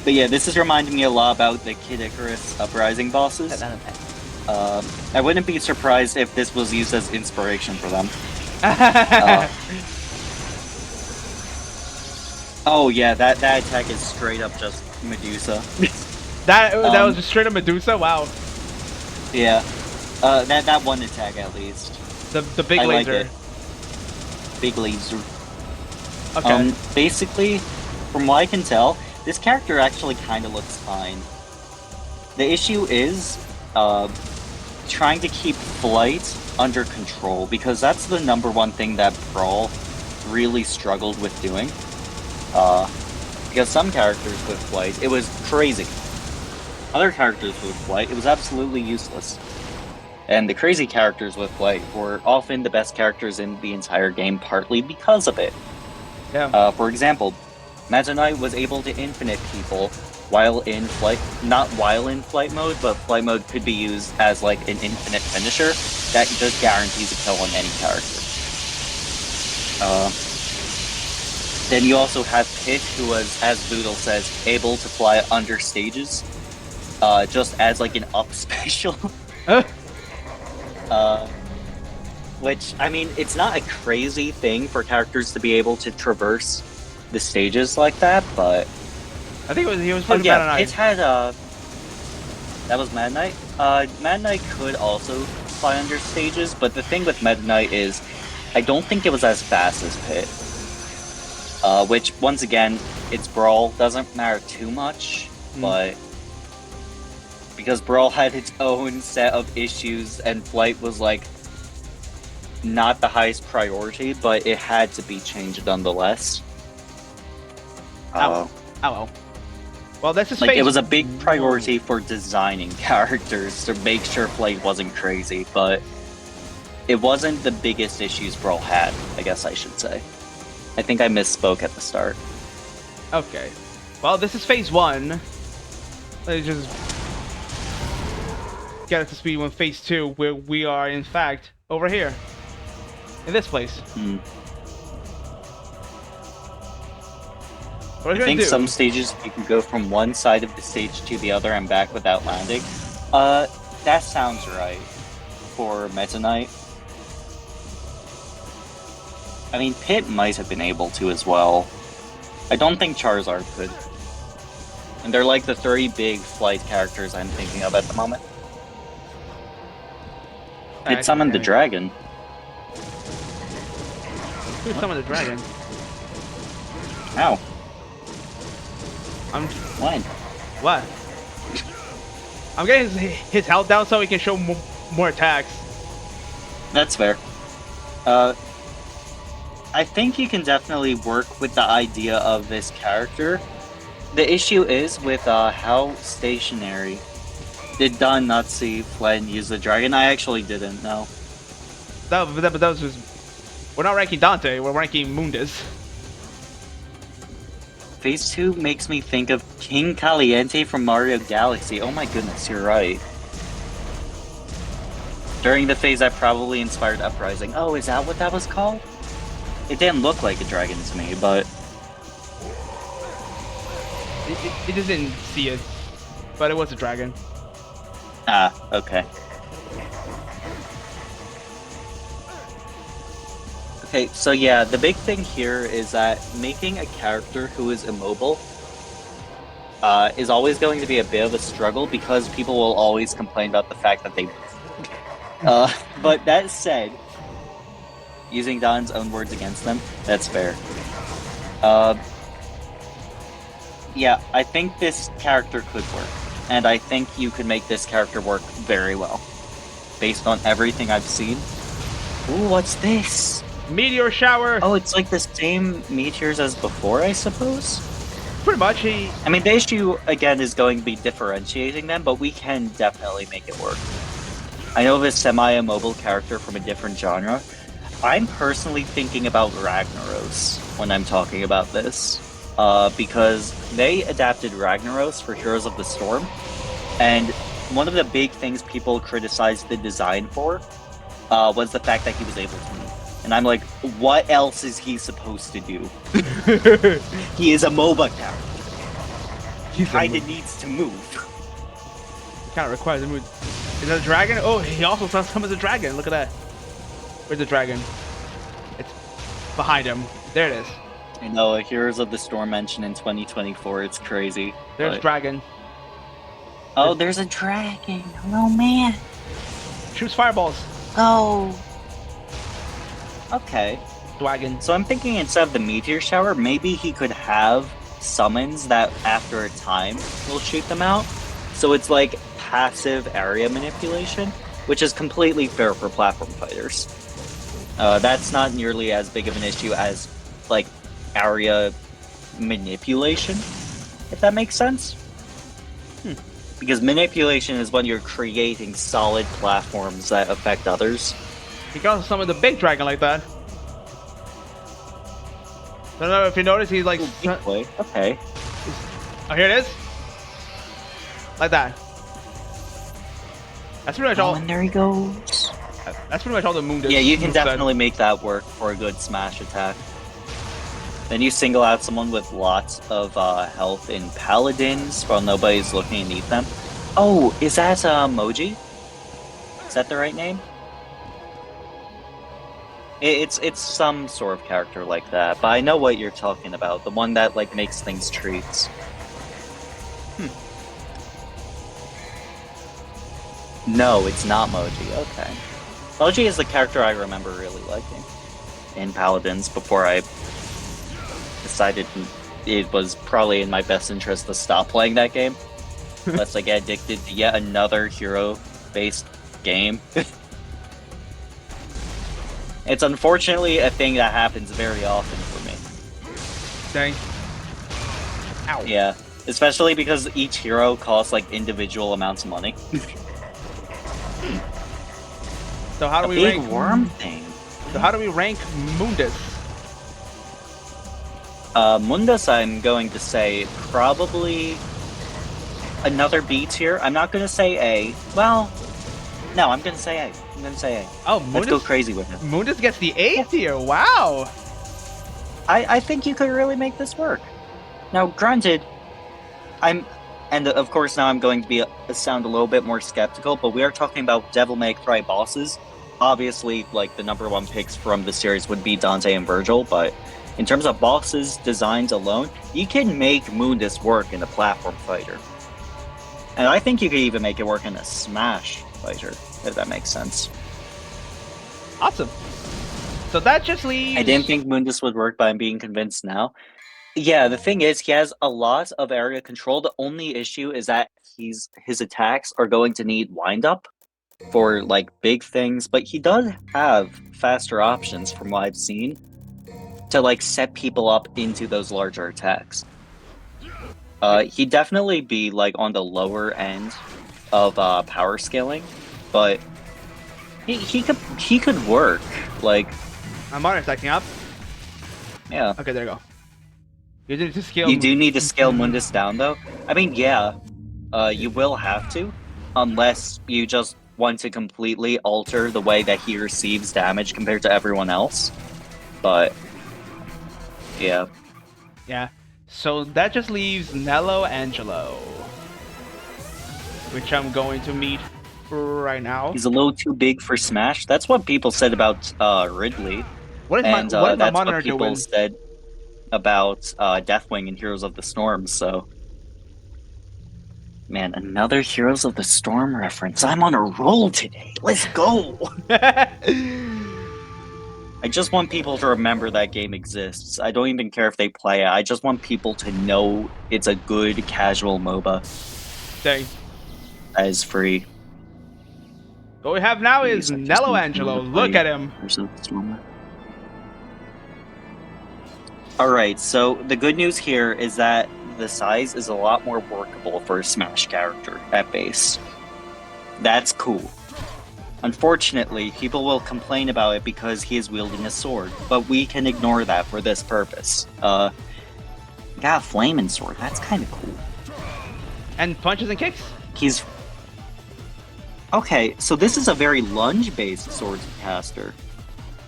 But yeah, this is reminding me a lot about the Kid Icarus Uprising bosses. I wouldn't be surprised if this was used as inspiration for them. Oh yeah, that attack is straight up just Medusa. that was just straight up Medusa? Wow. Yeah. That one attack at least. The big laser. Like it. Big laser. Okay. Basically, from what I can tell, this character actually kind of looks fine. The issue is, trying to keep flight under control, because that's the #1 thing that Brawl really struggled with doing. Because some characters with flight, it was crazy. Other characters with flight, it was absolutely useless. And the crazy characters with flight were often the best characters in the entire game, partly because of it. Yeah. For example, Meta Knight was able to infinite people while in flight, not while in flight mode, but flight mode could be used as like an infinite finisher that just guarantees a kill on any character. Then you also have Pit, who was, as Boodle says, able to fly under stages, just as like an up special. Which, I mean, it's not a crazy thing for characters to be able to traverse the stages like that, but I think he was pretty bad on ice. Pit had that was Mad Knight. Mad Knight could also fly under stages, but the thing with Mad Knight is, I don't think it was as fast as Pit. Which, once again, its Brawl doesn't matter too much, but because Brawl had its own set of issues and Flight was like not the highest priority, but it had to be changed nonetheless. Oh well. Well, this is like it was a big priority for designing characters to make sure Flight wasn't crazy, but it wasn't the biggest issues Brawl had, I guess I should say. I think I misspoke at the start. Okay. Well, this is phase 1. Let's just get up to speed with phase 2, where we are, in fact, over here. In this place. What are you I think gonna do? some stages you can go from one side of the stage to the other and back without landing. That sounds right for Meta Knight. I mean, Pit might have been able to as well. I don't think Charizard could. And they're like the 3 big Flight characters I'm thinking of at the moment. It summoned the dragon. Who summoned the dragon? Ow. When? What? I'm getting his health down so he can show more attacks. That's fair. I think you can definitely work with the idea of this character. The issue is with how stationary. Did Don not see Flynn use the dragon? I actually didn't know. But that was just... We're not ranking Dante, we're ranking Mundus. Phase 2 makes me think of King Caliente from Mario Galaxy. Oh my goodness, you're right. During the phase that probably inspired Uprising. Oh, is that what that was called? It didn't look like a dragon to me, but... It just didn't see it. But it was a dragon. Ah, okay. Okay, so yeah, the big thing here is that making a character who is immobile is always going to be a bit of a struggle because people will always complain about the fact that they move. But that said, using Don's own words against them, that's fair. Yeah, I think this character could work. And I think you could make this character work very well. Based on everything I've seen. Ooh, what's this? Meteor shower! Oh, it's like the same meteors as before, I suppose? Pretty much, I mean, the issue, again, is going to be differentiating them, but we can definitely make it work. I know this semi-immobile character from a different genre. I'm personally thinking about Ragnaros when I'm talking about this. Because they adapted Ragnaros for Heroes of the Storm, and one of the big things people criticized the design for was the fact that he was able to move. And I'm like, what else is he supposed to do? He is a MOBA character. He kinda needs to move. Kinda requires a move. Is that a dragon? Oh, he also summons a dragon. Look at that. Where's the dragon? It's behind him. There it is. I know, a Heroes of the Storm mention in 2024, it's crazy. There's dragon. Oh, there's a dragon. Oh, man. Shoots fireballs. Oh. Okay. Dragon. So I'm thinking instead of the meteor shower, maybe he could have summons that after a time will shoot them out. So it's like passive area manipulation, which is completely fair for platform fighters. That's not nearly as big of an issue as, like, area manipulation, if that makes sense. Because manipulation is when you're creating solid platforms that affect others. He can also summon the big dragon like that. I don't know if you notice, he's like... Okay. Oh, here it is. Like that. That's pretty much all. And there he goes. That's pretty much all the moon does. Yeah, you can definitely make that work for a good smash attack. Then you single out someone with lots of health in paladins while nobody's looking to need them. Oh, is that Moji? Is that the right name? It's some sort of character like that, but I know what you're talking about. The one that like makes things treats. No, it's not Moji. Okay. Moji is the character I remember really liking in Paladins before I decided it was probably in my best interest to stop playing that game. Lest I get addicted to yet another hero-based game. It's unfortunately a thing that happens very often for me. Dang. Ow. Yeah, especially because each hero costs like individual amounts of money. So how do we big rank worm thing? So how do we rank Mundus? Mundus, I'm going to say probably another B tier. I'm not going to say A. Well, no, I'm going to say A. I'm going to say A. Oh, Mundus, let's go crazy with it. Mundus gets the A tier. Wow. I think you could really make this work. Now, granted, and of course now I'm going to sound a little bit more skeptical, but we are talking about Devil May Cry bosses. Obviously, like, the number one picks from the series would be Dante and Virgil, but in terms of bosses, designs alone, you can make Mundus work in a platform fighter. And I think you could even make it work in a Smash fighter, if that makes sense. Awesome. So that just leaves... I didn't think Mundus would work, but I'm being convinced now. Yeah, the thing is, he has a lot of area control. The only issue is that his attacks are going to need wind-up for, like, big things, but he does have faster options from what I've seen to, like, set people up into those larger attacks. He'd definitely be, like, on the lower end of power scaling, but he could work. Like, I'm on attacking up. Yeah. Okay, there you go. You need to scale. You do need to scale Mundus down, though. I mean, yeah, you will have to, unless you just want to completely alter the way that he receives damage compared to everyone else. But yeah. Yeah. So that just leaves Nello Angelo, which I'm going to meet right now. He's a little too big for Smash. That's what people said about Ridley. What is my monitor people doing? said about Deathwing and Heroes of the Storm, so... Man, another Heroes of the Storm reference. I'm on a roll today. Let's go! I just want people to remember that game exists. I don't even care if they play it. I just want people to know it's a good casual MOBA. Dang. That is free. What we have now is Nello Angelo. Look at him. Alright, so the good news here is that the size is a lot more workable for a Smash character at base. That's cool. Unfortunately, people will complain about it because he is wielding a sword, but we can ignore that for this purpose. Got a flaming sword, that's kind of cool. And punches and kicks. He's... Okay, so this is a very lunge-based sword caster.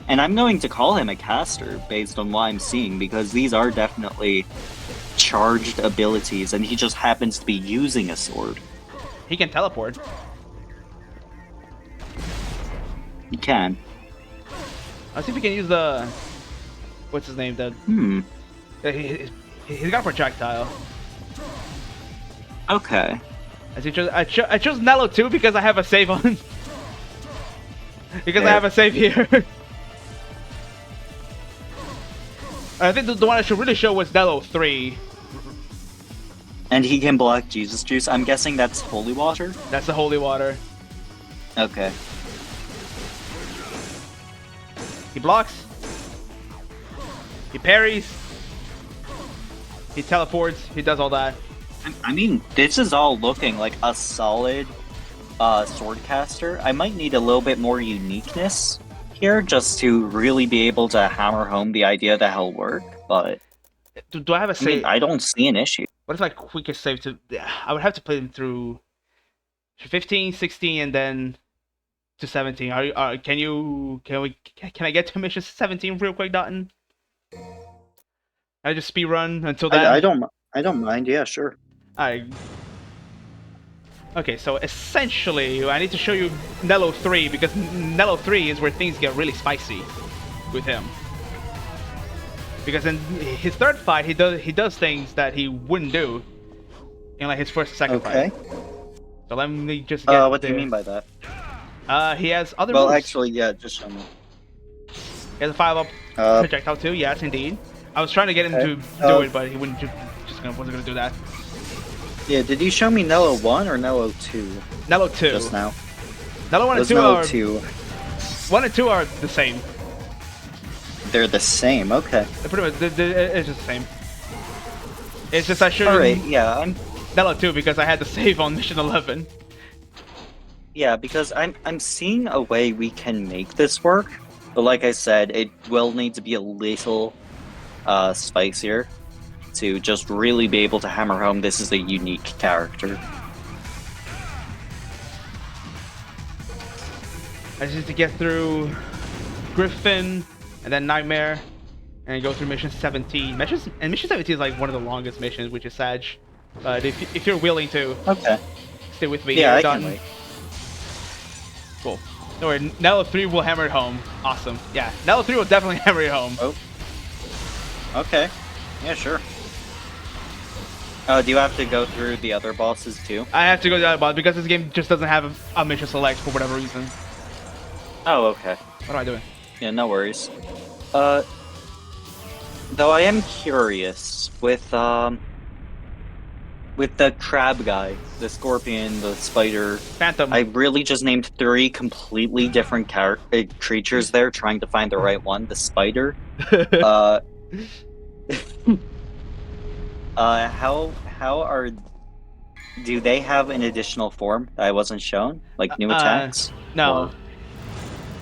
And I'm going to call him a caster based on what I'm seeing, because these are definitely charged abilities, and he just happens to be using a sword. He can teleport. He can. Let's see if we can use the... What's his name? He's got projectile. Okay. I chose Nello too because I have a save on. Because I have a save here. I think the one I should really show was Nello 3. And he can block Jesus Juice. I'm guessing that's holy water? That's the holy water. Okay. He blocks. He parries. He teleports. He does all that. I mean, this is all looking like a solid swordcaster. I might need a little bit more uniqueness here just to really be able to hammer home the idea that he'll work, but... Do I have a save? I mean, I don't see an issue. What is my quickest save to... I would have to play them through 15, 16, and then to 17. Can I get to mission 17 real quick, Dotton? I just speed run until then. I don't mind. Yeah, sure. Okay, so essentially, I need to show you Nello 3 because Nello 3 is where things get really spicy with him. Because in his third fight, he does things that he wouldn't do in like his first or second fight. So let me just get. What do you mean by that? He has other Well, moves. actually, yeah, just show me. He has a 5-up projectile too. Yes, indeed. I was trying to get him to do it, but he wouldn't. Wasn't gonna do that. Yeah, did you show me Nello 1 or Nello 2? Nello 2. Just now. Nello 1 and 2 Nello are 2. 1 and 2 are the same. They're the same. Okay. They're pretty much. It's just the same. It's just I showed All right. you Yeah, Nello 2 because I had to save on mission 11. Yeah, because I'm seeing a way we can make this work, but like I said, it will need to be a little spicier to just really be able to hammer home this is a unique character. I just need to get through Griffin and then Nightmare and go through mission 17. Mission 17 is like one of the longest missions, which is sad. But if you're willing to stay with me, yeah, I can wait. Cool. Don't worry, Nello 3 will hammer it home. Awesome. Yeah, Nello 3 will definitely hammer it home. Oh. Okay. Yeah, sure. Do you have to go through the other bosses too? I have to go to the other boss because this game just doesn't have a mission select for whatever reason. Oh, okay. What am I doing? Yeah, no worries. Though I am curious with the crab guy, the scorpion, the spider, Phantom. I really just named 3 completely different creatures there, trying to find the right one. The spider. How are? Do they have an additional form that I wasn't shown, like new attacks? No. Or...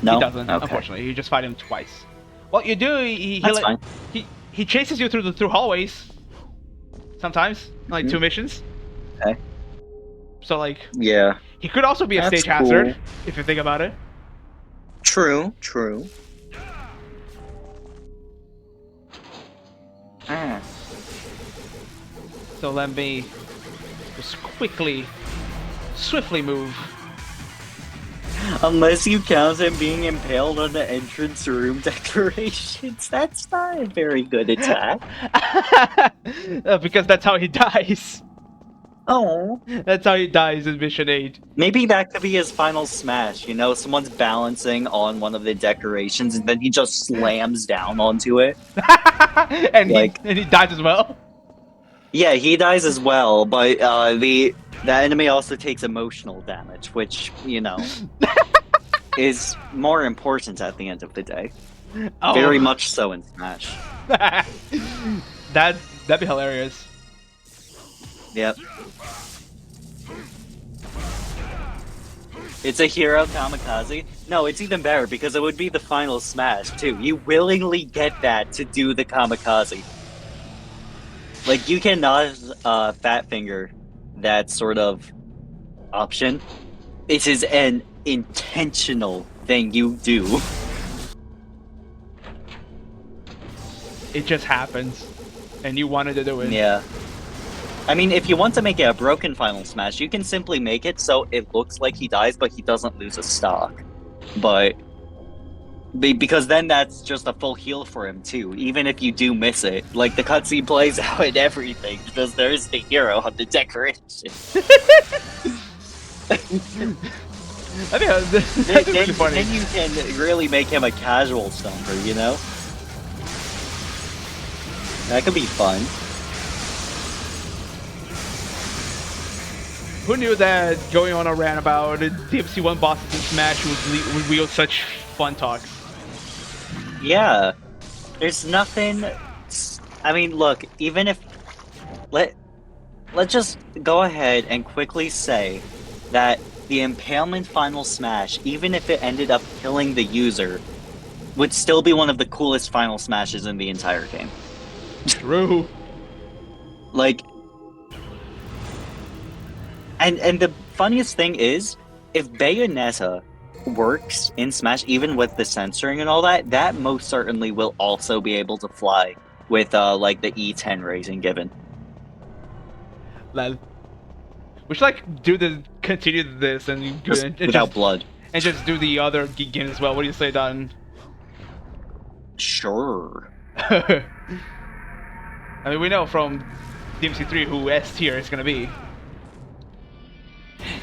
No, he doesn't. Okay. Unfortunately, you just fight him twice. What you do, That's fine. He chases you through hallways. Sometimes, like 2 missions. Okay. So like. Yeah. He could also be a stage hazard if you think about it. True. True. Ah. So let me just swiftly move. Unless you count him being impaled on the entrance room decorations, that's not a very good attack. Because that's how he dies. Oh. That's how he dies in Mission 8. Maybe that could be his final smash, you know? Someone's balancing on one of the decorations and then he just slams down onto it. and he dies as well? Yeah, he dies as well, but the enemy also takes emotional damage, which, you know, is more important at the end of the day. Oh. Very much so in Smash. That'd be hilarious. Yep. It's a hero kamikaze? No, it's even better because it would be the final smash, too. You willingly get that to do the kamikaze. Like, you cannot fat finger that sort of option. It is an intentional thing you do. It just happens. And you wanted to do it. Yeah. I mean, if you want to make it a broken final smash, you can simply make it so it looks like he dies, but he doesn't lose a stock. But... because then that's just a full heal for him, too, even if you do miss it. Like, the cutscene plays out and everything, because there's the hero on the decoration. That's really funny. Then you can really make him a casual stomper, you know? That could be fun. Who knew that going on a rant about DMC1 bosses in Smash would wield such fun talks? Yeah. There's nothing... I mean, look, even if... Let's just go ahead and quickly say that the Impalement Final Smash, even if it ended up killing the user, would still be one of the coolest Final Smashes in the entire game. True. Like... And the funniest thing is, if Bayonetta works in Smash, even with the censoring and all that, that most certainly will also be able to fly with like the E10 rating given. Lol. We should like continue this and Just without blood. And just do the other games as well. What do you say, Don? Sure. I mean, we know from DMC3 who S tier is gonna be.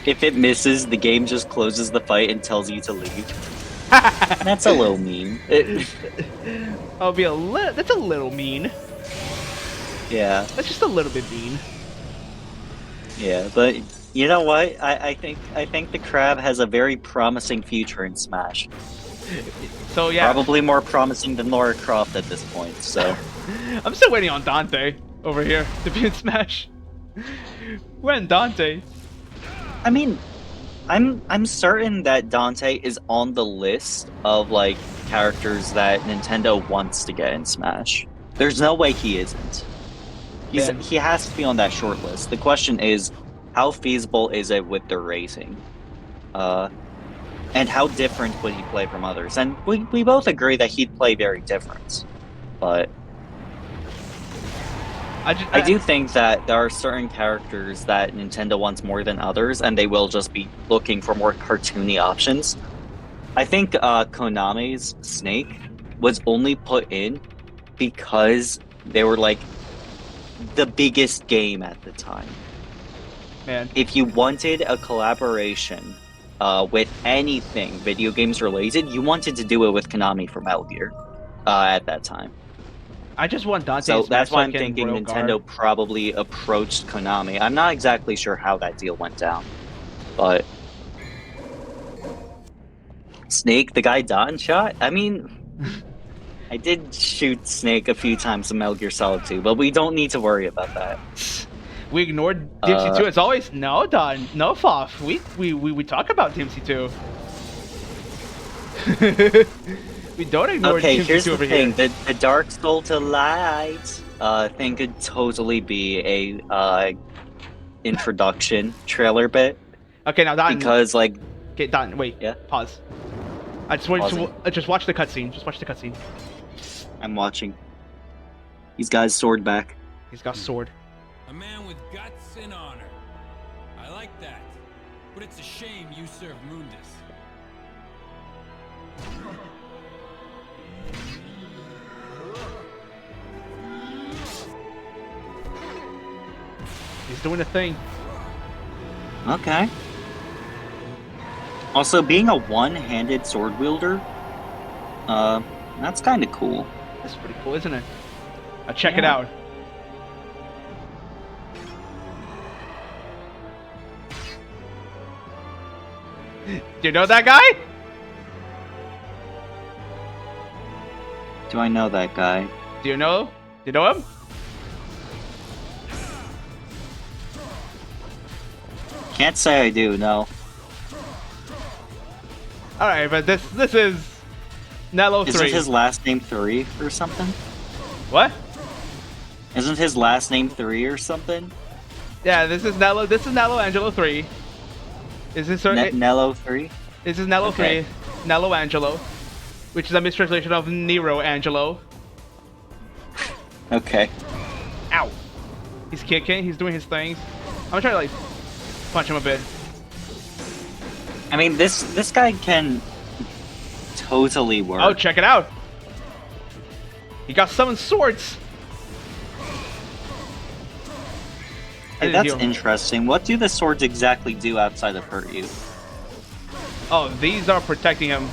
If it misses, the game just closes the fight and tells you to leave. That's a little mean. That's a little mean. Yeah. That's just a little bit mean. Yeah, but you know what? I think the crab has a very promising future in Smash. So yeah. Probably more promising than Lara Croft at this point, so. I'm still waiting on Dante over here to be in Smash. When Dante? I mean, I'm certain that Dante is on the list of like characters that Nintendo wants to get in Smash. There's no way he isn't. He has to be on that short list. The question is, how feasible is it with the rating? And how different would he play from others? And we both agree that he'd play very different. But I do think that there are certain characters that Nintendo wants more than others, and they will just be looking for more cartoony options. I think Konami's Snake was only put in because they were like the biggest game at the time. Man. If you wanted a collaboration with anything video games related, you wanted to do it with Konami for Metal Gear at that time. I just want Dante. So that's why I'm thinking Nintendo probably approached Konami. I'm not exactly sure how that deal went down, but Snake, the guy Don shot? I mean, I did shoot Snake a few times in Metal Gear Solid 2, but we don't need to worry about that. We ignored DMC 2 as always. No, Don. No, Foff. We talk about DMC 2. We don't ignore okay, DMC2 here's the over thing. here. The Dark Soul to Light thing could totally be a introduction trailer bit. Okay, now Don. Because like. Okay, Don. Wait. Yeah. Pause. I just want you to just watch the cutscene. Just watch the cutscene. I'm watching. He's got his sword back. He's got a sword. A man with guts and honor. I like that. But it's a shame you serve Mundus. He's doing a thing. Okay. Also, being a one-handed sword wielder, that's kind of cool. That's pretty cool, isn't it? Check it out. Do you know that guy? Do I know that guy? Do you know? Do you know him? Can't say I do, no. Alright, but this is Nello 3. Isn't his last name 3 or something? What? Isn't his last name 3 or something? Yeah, this is Nello Angelo 3. Is this Nello 3? This is Nello Okay. 3. Nello Angelo. Which is a mistranslation of Nero Angelo. Okay. Ow. He's kicking, he's doing his things. I'm gonna try to like punch him a bit. I mean, this guy can totally work. Oh, check it out. He got 7 swords. Hey, that's interesting. What do the swords exactly do outside of hurt you? Oh, these are protecting him.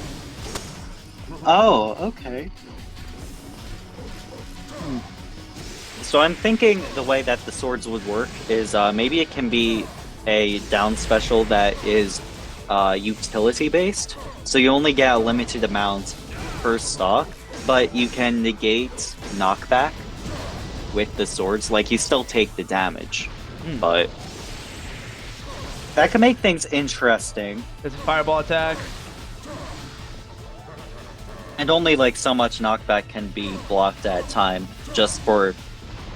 Oh, okay. So I'm thinking the way that the swords would work is maybe it can be a down special that is utility based. So you only get a limited amount per stock, but you can negate knockback with the swords. Like you still take the damage, but that can make things interesting. There's a fireball attack. And only like so much knockback can be blocked at a time, just for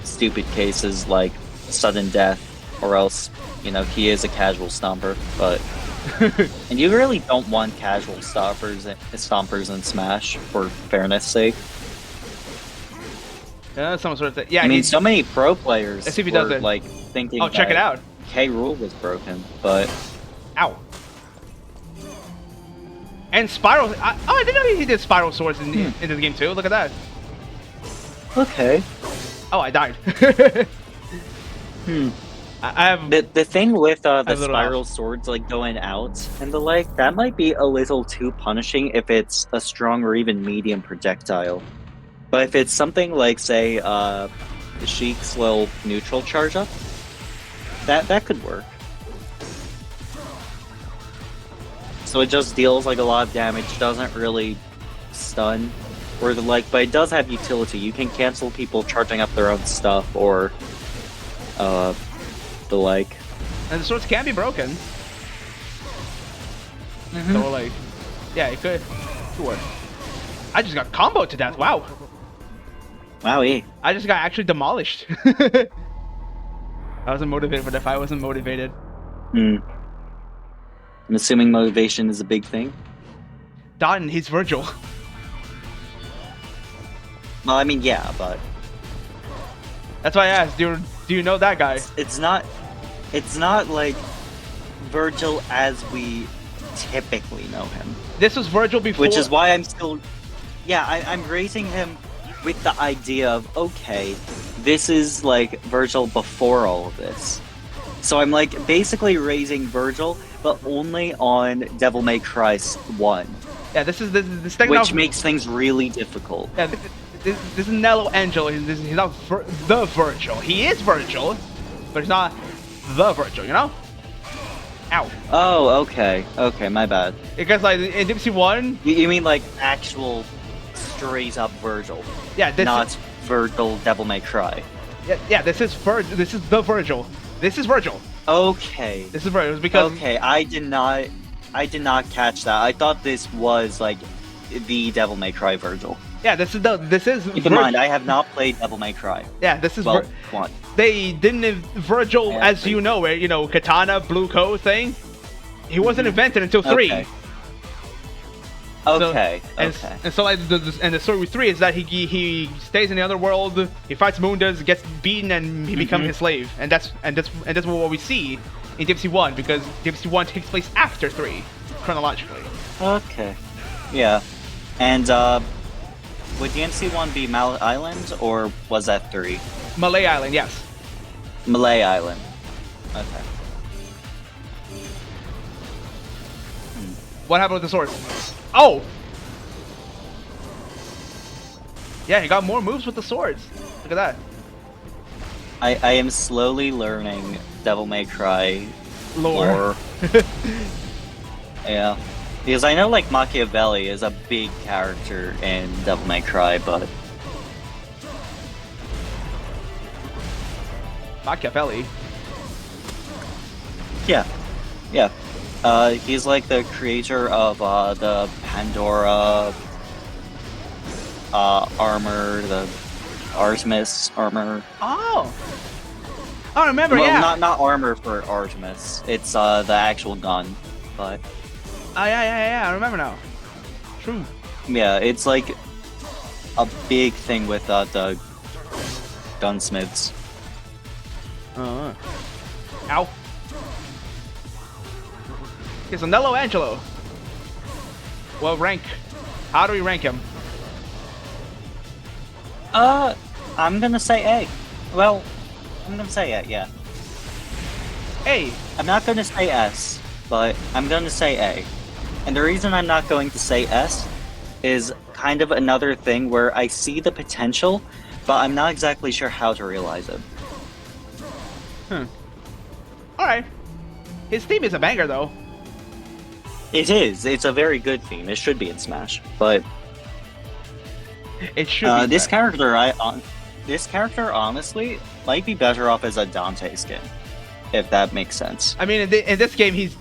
stupid cases like sudden death, or else, you know, he is a casual stomper, but and you really don't want casual stompers in Smash, for fairness sake. Yeah, some sort of thing. Yeah, I mean, so many pro players Let's see if he were does it. like thinking. Oh, check it out. K Rule was broken, but Ow. And spiral. I didn't know he did spiral swords in this game too. Look at that. okay. Oh, I died. I have. The thing with the little spiral swords like going out and the like, that might be a little too punishing if it's a strong or even medium projectile. But if it's something like, say, Sheik's little neutral charge up, that could work. So it just deals like a lot of damage, doesn't really stun or the like, but it does have utility. You can cancel people charging up their own stuff or the like. And the swords can be broken. So like, yeah, it could work. I just got comboed to death. Wow. Wowie. I just got actually demolished. I wasn't motivated for that fight. I wasn't motivated. I'm assuming motivation is a big thing. Dalton, he's Virgil. Well, I mean, yeah, but That's why I asked. Do you know that guy? it's not like Virgil as we typically know him. This was Virgil before. Which is why I'm still, yeah, I'm raising him with the idea of, okay, this is like Virgil before all of this. So I'm like basically raising Virgil, but only on Devil May Cry 1. Yeah, this is the which makes things really difficult. Yeah, this is Nello Angelo. He's not the Virgil. He is Virgil, but he's not the Virgil. You know? Ow. Oh, okay, my bad. Because like in DMC 1, you mean like actual straight up Virgil? Yeah, not Virgil Devil May Cry. Yeah. This is the Virgil. This is Virgil. Okay. This is Virgil because. Okay, I did not catch that. I thought this was like the Devil May Cry Virgil. Yeah, this is. Keep in mind, I have not played Devil May Cry. Yeah, this is. One. They didn't have Virgil, as you know, where Katana, Blue Coat thing. He wasn't invented until 3. Okay. And so like the story with 3 is that he stays in the other world, he fights Mundas, gets beaten, and he becomes his slave, and that's what we see in DMC 1 because DMC 1 takes place after 3 chronologically. Okay. Yeah. And would DMC 1 be Mallet Island or was that 3? Malay Island, yes. Malay Island. Okay. What happened with the sword? Oh! Yeah, he got more moves with the swords. Look at that. I am slowly learning Devil May Cry lore. Yeah. Because I know like Machiavelli is a big character in Devil May Cry, but Machiavelli? Yeah. He's like the creator of the Pandora armor, the Artemis armor. Oh! I remember, well, yeah. not armor for Artemis. It's the actual gun, but. Oh, yeah, I remember now. True. Yeah, it's like a big thing with the gunsmiths. Ow. Okay, so Nello Angelo. Well, rank. How do we rank him? I'm gonna say A. Well, I'm gonna say A, yeah. A. I'm not gonna say S, but I'm gonna say A. And the reason I'm not going to say S is kind of another thing where I see the potential, but I'm not exactly sure how to realize it. Alright. His theme is a banger, though. It is. It's a very good theme. It should be in Smash, but it should be this character, this character honestly might be better off as a Dante skin, if that makes sense. I mean, in this game, he's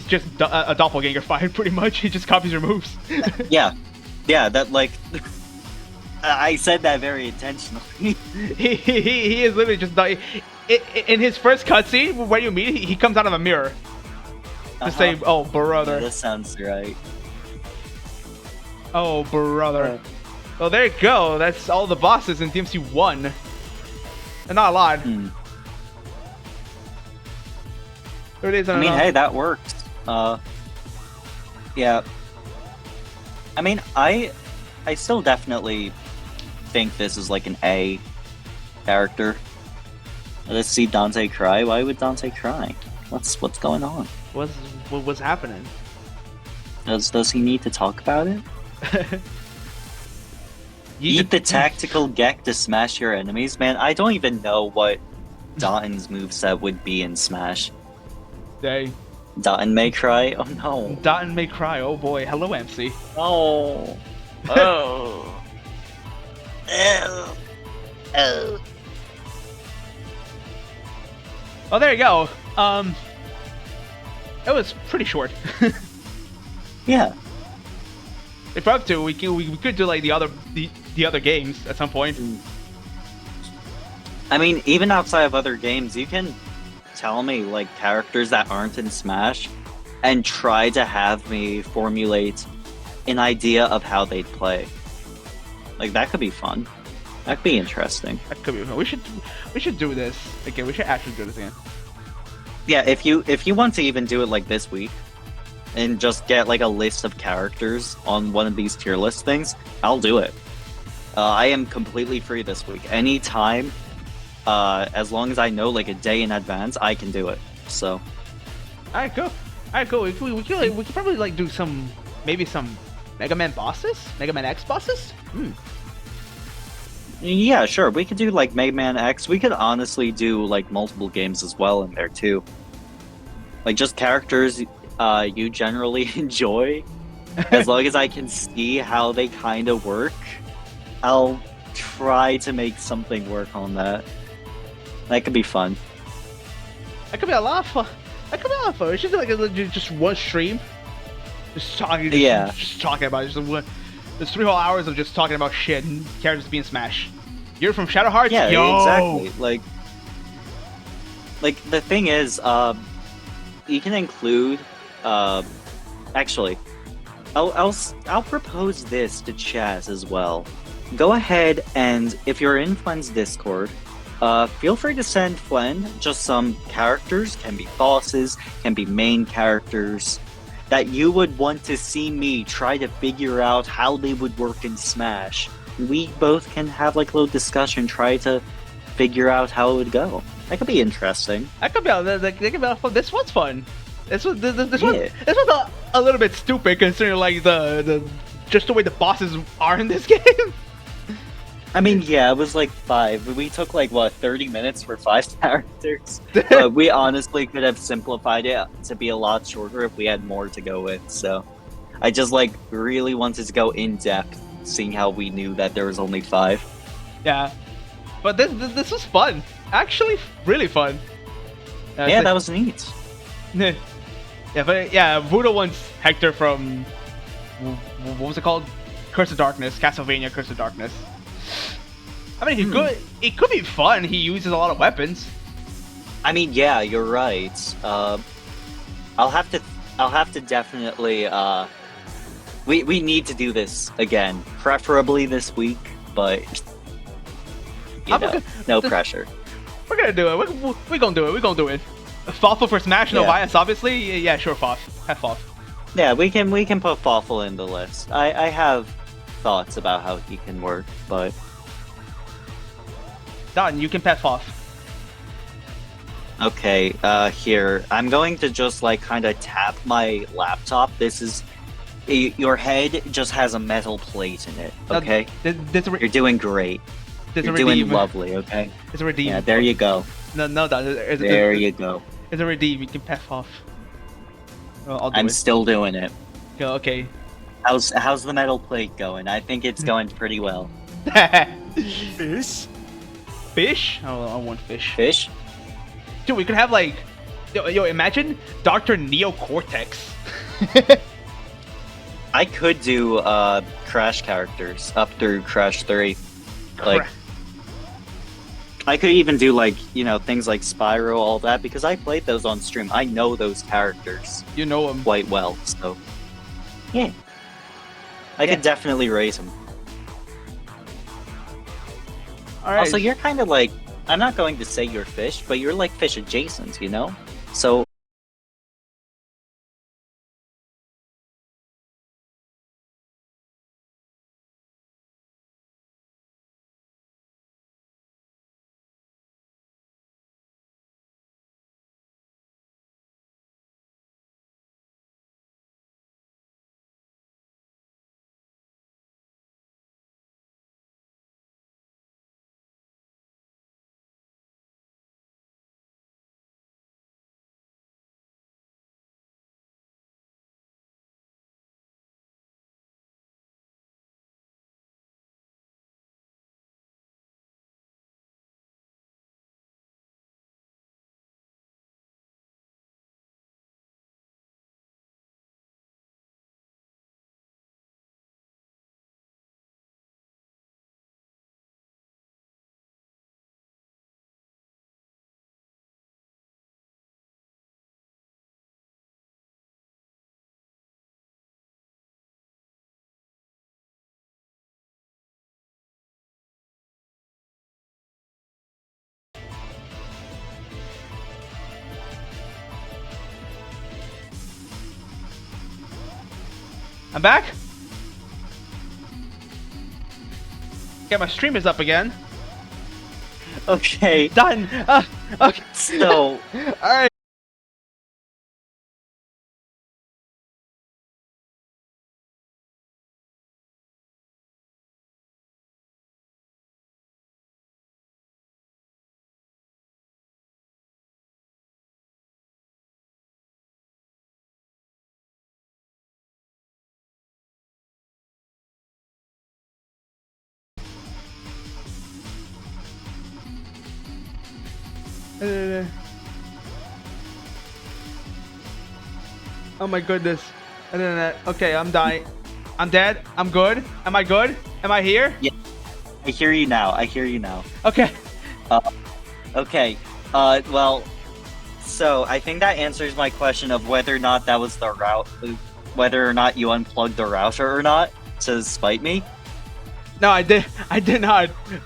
just a doppelganger fight, pretty much. He just copies your moves. Yeah, that like. I said that very intentionally. he is literally just in his first cutscene where you meet, he comes out of a mirror to say, "Oh, brother." Yeah, that sounds right. Oh, brother. Well, there you go. That's all the bosses in DMC 1. And not a lot. There it is. I mean, hey, that works. Yeah. I mean, I still definitely think this is like an A character. Let's see Dante cry. Why would Dante cry? What's going on? What's happening? Does he need to talk about it? Eat the tactical Gek to smash your enemies? Man, I don't even know what Dotton's moveset would be in Smash. Dang. Dotton may cry? Oh no. Dotton may cry. Oh boy. Hello, MC. Oh. Oh. Oh. Oh, there you go. It was pretty short. Yeah. If we're up to, we could do like the other games at some point. I mean, even outside of other games, you can tell me like characters that aren't in Smash and try to have me formulate an idea of how they'd play. Like that could be fun. That could be interesting. That could be fun. We should do this again. We should actually do this again. Yeah, if you want to even do it like this week and just get like a list of characters on one of these tier list things, I'll do it. I am completely free this week. Anytime, as long as I know like a day in advance, I can do it. So. Alright, cool. Alright, cool. We could probably like do maybe some Mega Man bosses, Mega Man X bosses. Yeah, sure. We could do like Mega Man X. We could honestly do like multiple games as well in there too. Like just characters you generally enjoy. As long as I can see how they kind of work, I'll try to make something work on that. That could be fun. That could be a lot of fun. We should do like just one stream. Just talking. Just talking about it. There's 3 whole hours of just talking about shit and characters being Smash. You're from Shadow Hearts? Yeah, Yo! exactly. Like the thing is, you can include. Actually, I'll propose this to Chaz as well. Go ahead and if you're in Flen's Discord, feel free to send Flen just some characters. Can be bosses, can be main characters that you would want to see me try to figure out how they would work in Smash. We both can have like a little discussion, try to figure out how it would go. That could be interesting. That could be fun. This one's fun. This one's a little bit stupid considering like just the way the bosses are in this game. I mean, yeah, it was like 5. We took like, what, 30 minutes for 5 characters? But we honestly could have simplified it to be a lot shorter if we had more to go with, so. I just like really wanted to go in depth, seeing how we knew that there was only 5. Yeah. But this was fun. Actually, really fun. Yeah, that was neat. Yeah, but yeah, Voodoo wants Hector from... What was it called? Curse of Darkness. Castlevania Curse of Darkness. I mean, it could be fun. He uses a lot of weapons. I mean, yeah, you're right. I'll have to definitely. We need to do this again, preferably this week, but no pressure. We're gonna do it. We're gonna do it. We're gonna do it. Fawful for Smash, no bias, obviously. Yeah, sure, Fawf. Have Fawf. Yeah, we can put Fawful in the list. I have thoughts about how he can work, but. Done. You can pet Fawf. Okay, here. I'm going to just, like, kind of tap my laptop. This is... Your head just has a metal plate in it, okay? You're doing great. You're doing lovely, okay? It's a redeem. Yeah, there you go. No, there you go. It's a redeem. You can pet Fawf. I'm still doing it. Okay. How's the metal plate going? I think it's going pretty well. Fish? Fish? Oh, I want fish. Fish? Dude, we could have like... Yo, imagine Dr. Neo Cortex. I could do Crash characters up through Crash 3. Like, I could even do like, things like Spyro, all that, because I played those on stream. I know those characters. You know them. Quite well, so... Yeah. I could definitely raise them. All right. Also, you're kind of like, I'm not going to say you're fish, but you're like fish adjacent, you know? So, I'm back. Okay, my stream is up again. okay. Done. Okay. So, All right. Oh my goodness. And then, okay, I'm dying. I'm dead. I'm good. Am I good? Am I here? yeah, I hear you now. I hear you now. Okay. Okay. Well, so I think that answers my question of whether or not that was the route, whether or not you unplugged the router or not to spite me. No, I did. I did not. Oh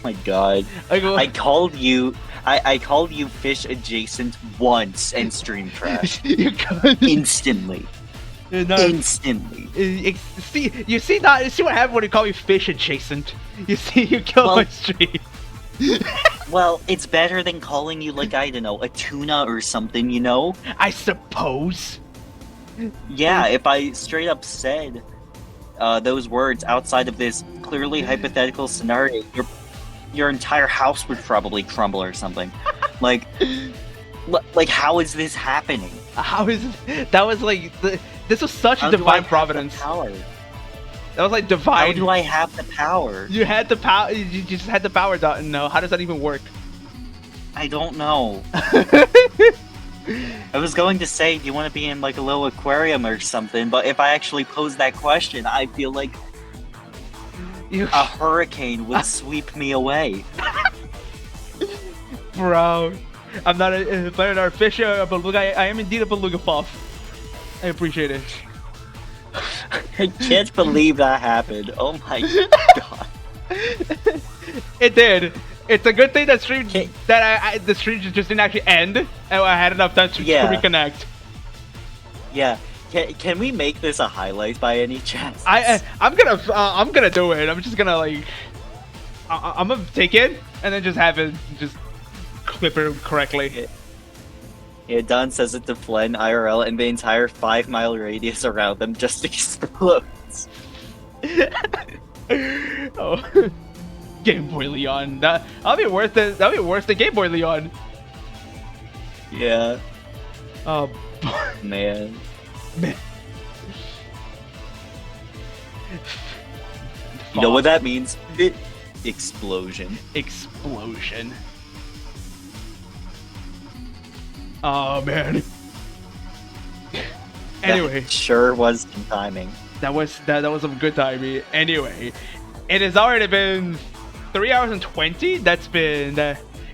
my god. I called you. I called you fish adjacent once and stream crash You could. instantly. No. Instantly. See, you see that? You see what happened when you call me fish adjacent? You see, you killed Well- my stream. Well, it's better than calling you like, I don't know, a tuna or something, you know? I suppose. Yeah, if I straight up said those words outside of this clearly hypothetical scenario, your entire house would probably crumble or something. Like, like how is this happening? How is it? That was like this was such How do I divine have the providence. power? That was like How divine. do I have the power? You had the power. You just had the power. No, how does that even work? I don't know. I was going to say, do you want to be in like a little aquarium or something? But if I actually pose that question, I feel like You, a hurricane would sweep me away. bro, I'm not a player or fish or a beluga. I am indeed a beluga puff. I appreciate it. I can't believe that happened. Oh my god. It did. It's a good thing that stream Okay. that the stream just didn't actually end, and I had enough time to Yeah. reconnect. Yeah. Can we make this a highlight by any chance? I'm gonna do it. I'm just gonna like I'm gonna take it and then just have it just clip it correctly. Yeah, Don says it to Flen IRL, and the entire 5-mile radius around them just explodes. Oh, Game Boy Leon. That'll be worth it. That'll be worse than Game Boy Leon. Yeah, Oh, man. man. You know what that means? Explosion. Explosion. Oh man. Anyway, That sure was some timing. that was some good timing. Anyway, it has already been 3 hours and 20. That's been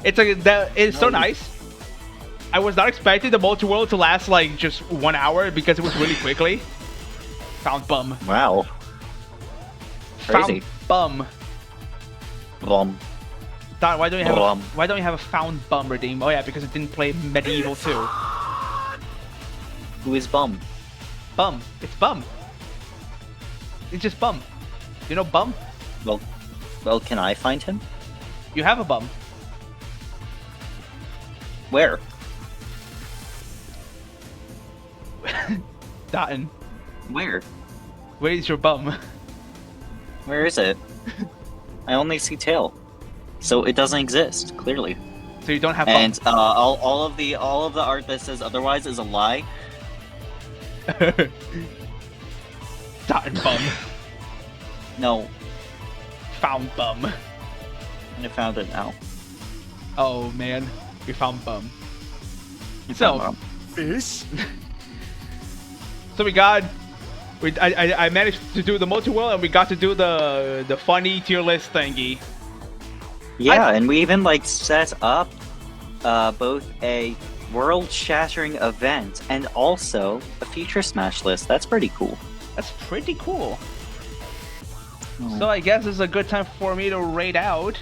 it's so nice. I was not expecting the multi-world to last like just 1 hour because it was really quickly. Found bum. Wow. Crazy. Found bum. Bum. Don, why don't you have Bum. why don't you have a found bum redeem? Oh yeah, because it didn't play medieval 2. Who is Bum? Bum. It's bum. It's just bum. You know bum? Well, can I find him? You have a bum. Where? Dotton. Where? Where is your bum? Where is it? I only see tail, so it doesn't exist clearly. So you don't have And all of the art that says otherwise is a lie. bum. Dotton bum. No, Found bum. I found it now. Oh man, we found bum. So, Bum. so I managed to do the multi-world and we got to do the funny tier list thingy. Yeah, and we even like set up both a world-shattering event and also a future Smash list. That's pretty cool. That's pretty cool. Oh. So I guess this is a good time for me to raid out.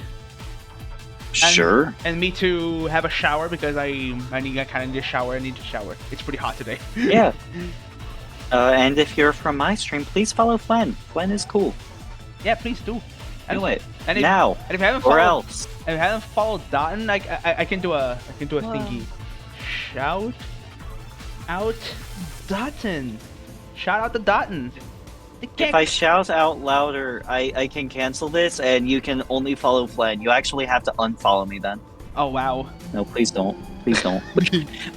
Sure. And me to have a shower because I kind of need a shower. I need to shower. It's pretty hot today. Yeah. And if you're from my stream, please follow Flen. Flen is cool. Yeah, please do. Do it and if, now, And if you haven't or followed, else. If you haven't followed Dotton, I can do a thingy. Shout out Dotton. Shout out to Dotton. If I shout out louder, I can cancel this, and you can only follow Flen. You actually have to unfollow me then. Oh wow. No, please don't. Please don't.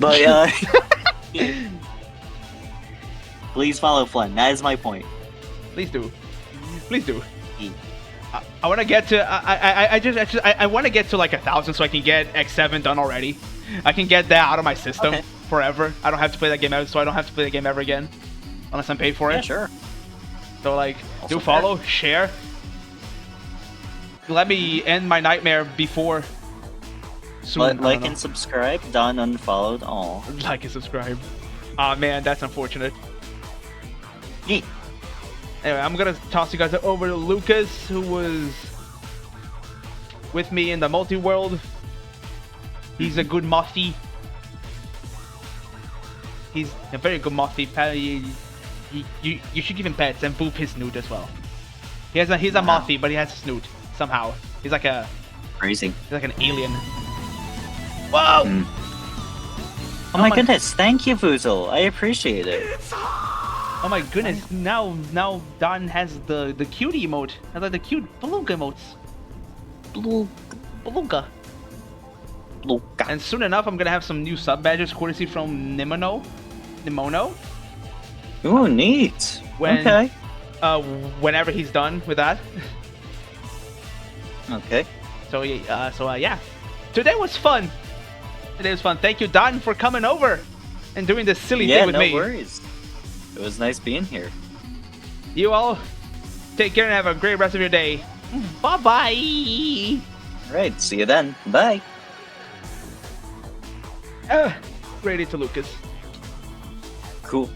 But please follow Flen. That is my point. Please do. Please do. I want to get to I want to get to like 1,000 so I can get X7 done already. I can get that out of my system forever. I don't have to play that game ever, so I don't have to play the game ever again, unless I'm paid for it. Yeah, sure. So like, Also do follow, share. Let me end my nightmare before. Soon. Like and subscribe. Done unfollowed. All. Like and subscribe. Aw man, that's unfortunate. Yeet. Anyway, I'm gonna toss you guys over to Lucas, who was with me in the multi-world. He's a good Mothie. He's a very good Mothie. You should give him pets and boop his snoot as well. He's a Mothie, but he has a snoot somehow. He's like a Crazy. He's like an alien. Whoa! Oh my goodness! Thank you, Foozle. I appreciate it. Oh my goodness! Now Don has the cute emote. I like the cute beluga emotes. Beluga. And soon enough, I'm gonna have some new sub badges courtesy from Nimono. Ooh, neat. Okay. Whenever he's done with that. Okay. So yeah. Today was fun. Thank you, Don, for coming over and doing this silly thing with me. Yeah, no worries. It was nice being here. You all take care and have a great rest of your day. Bye-bye. Alright, see you then. Bye. Ready to Lucas. Cool.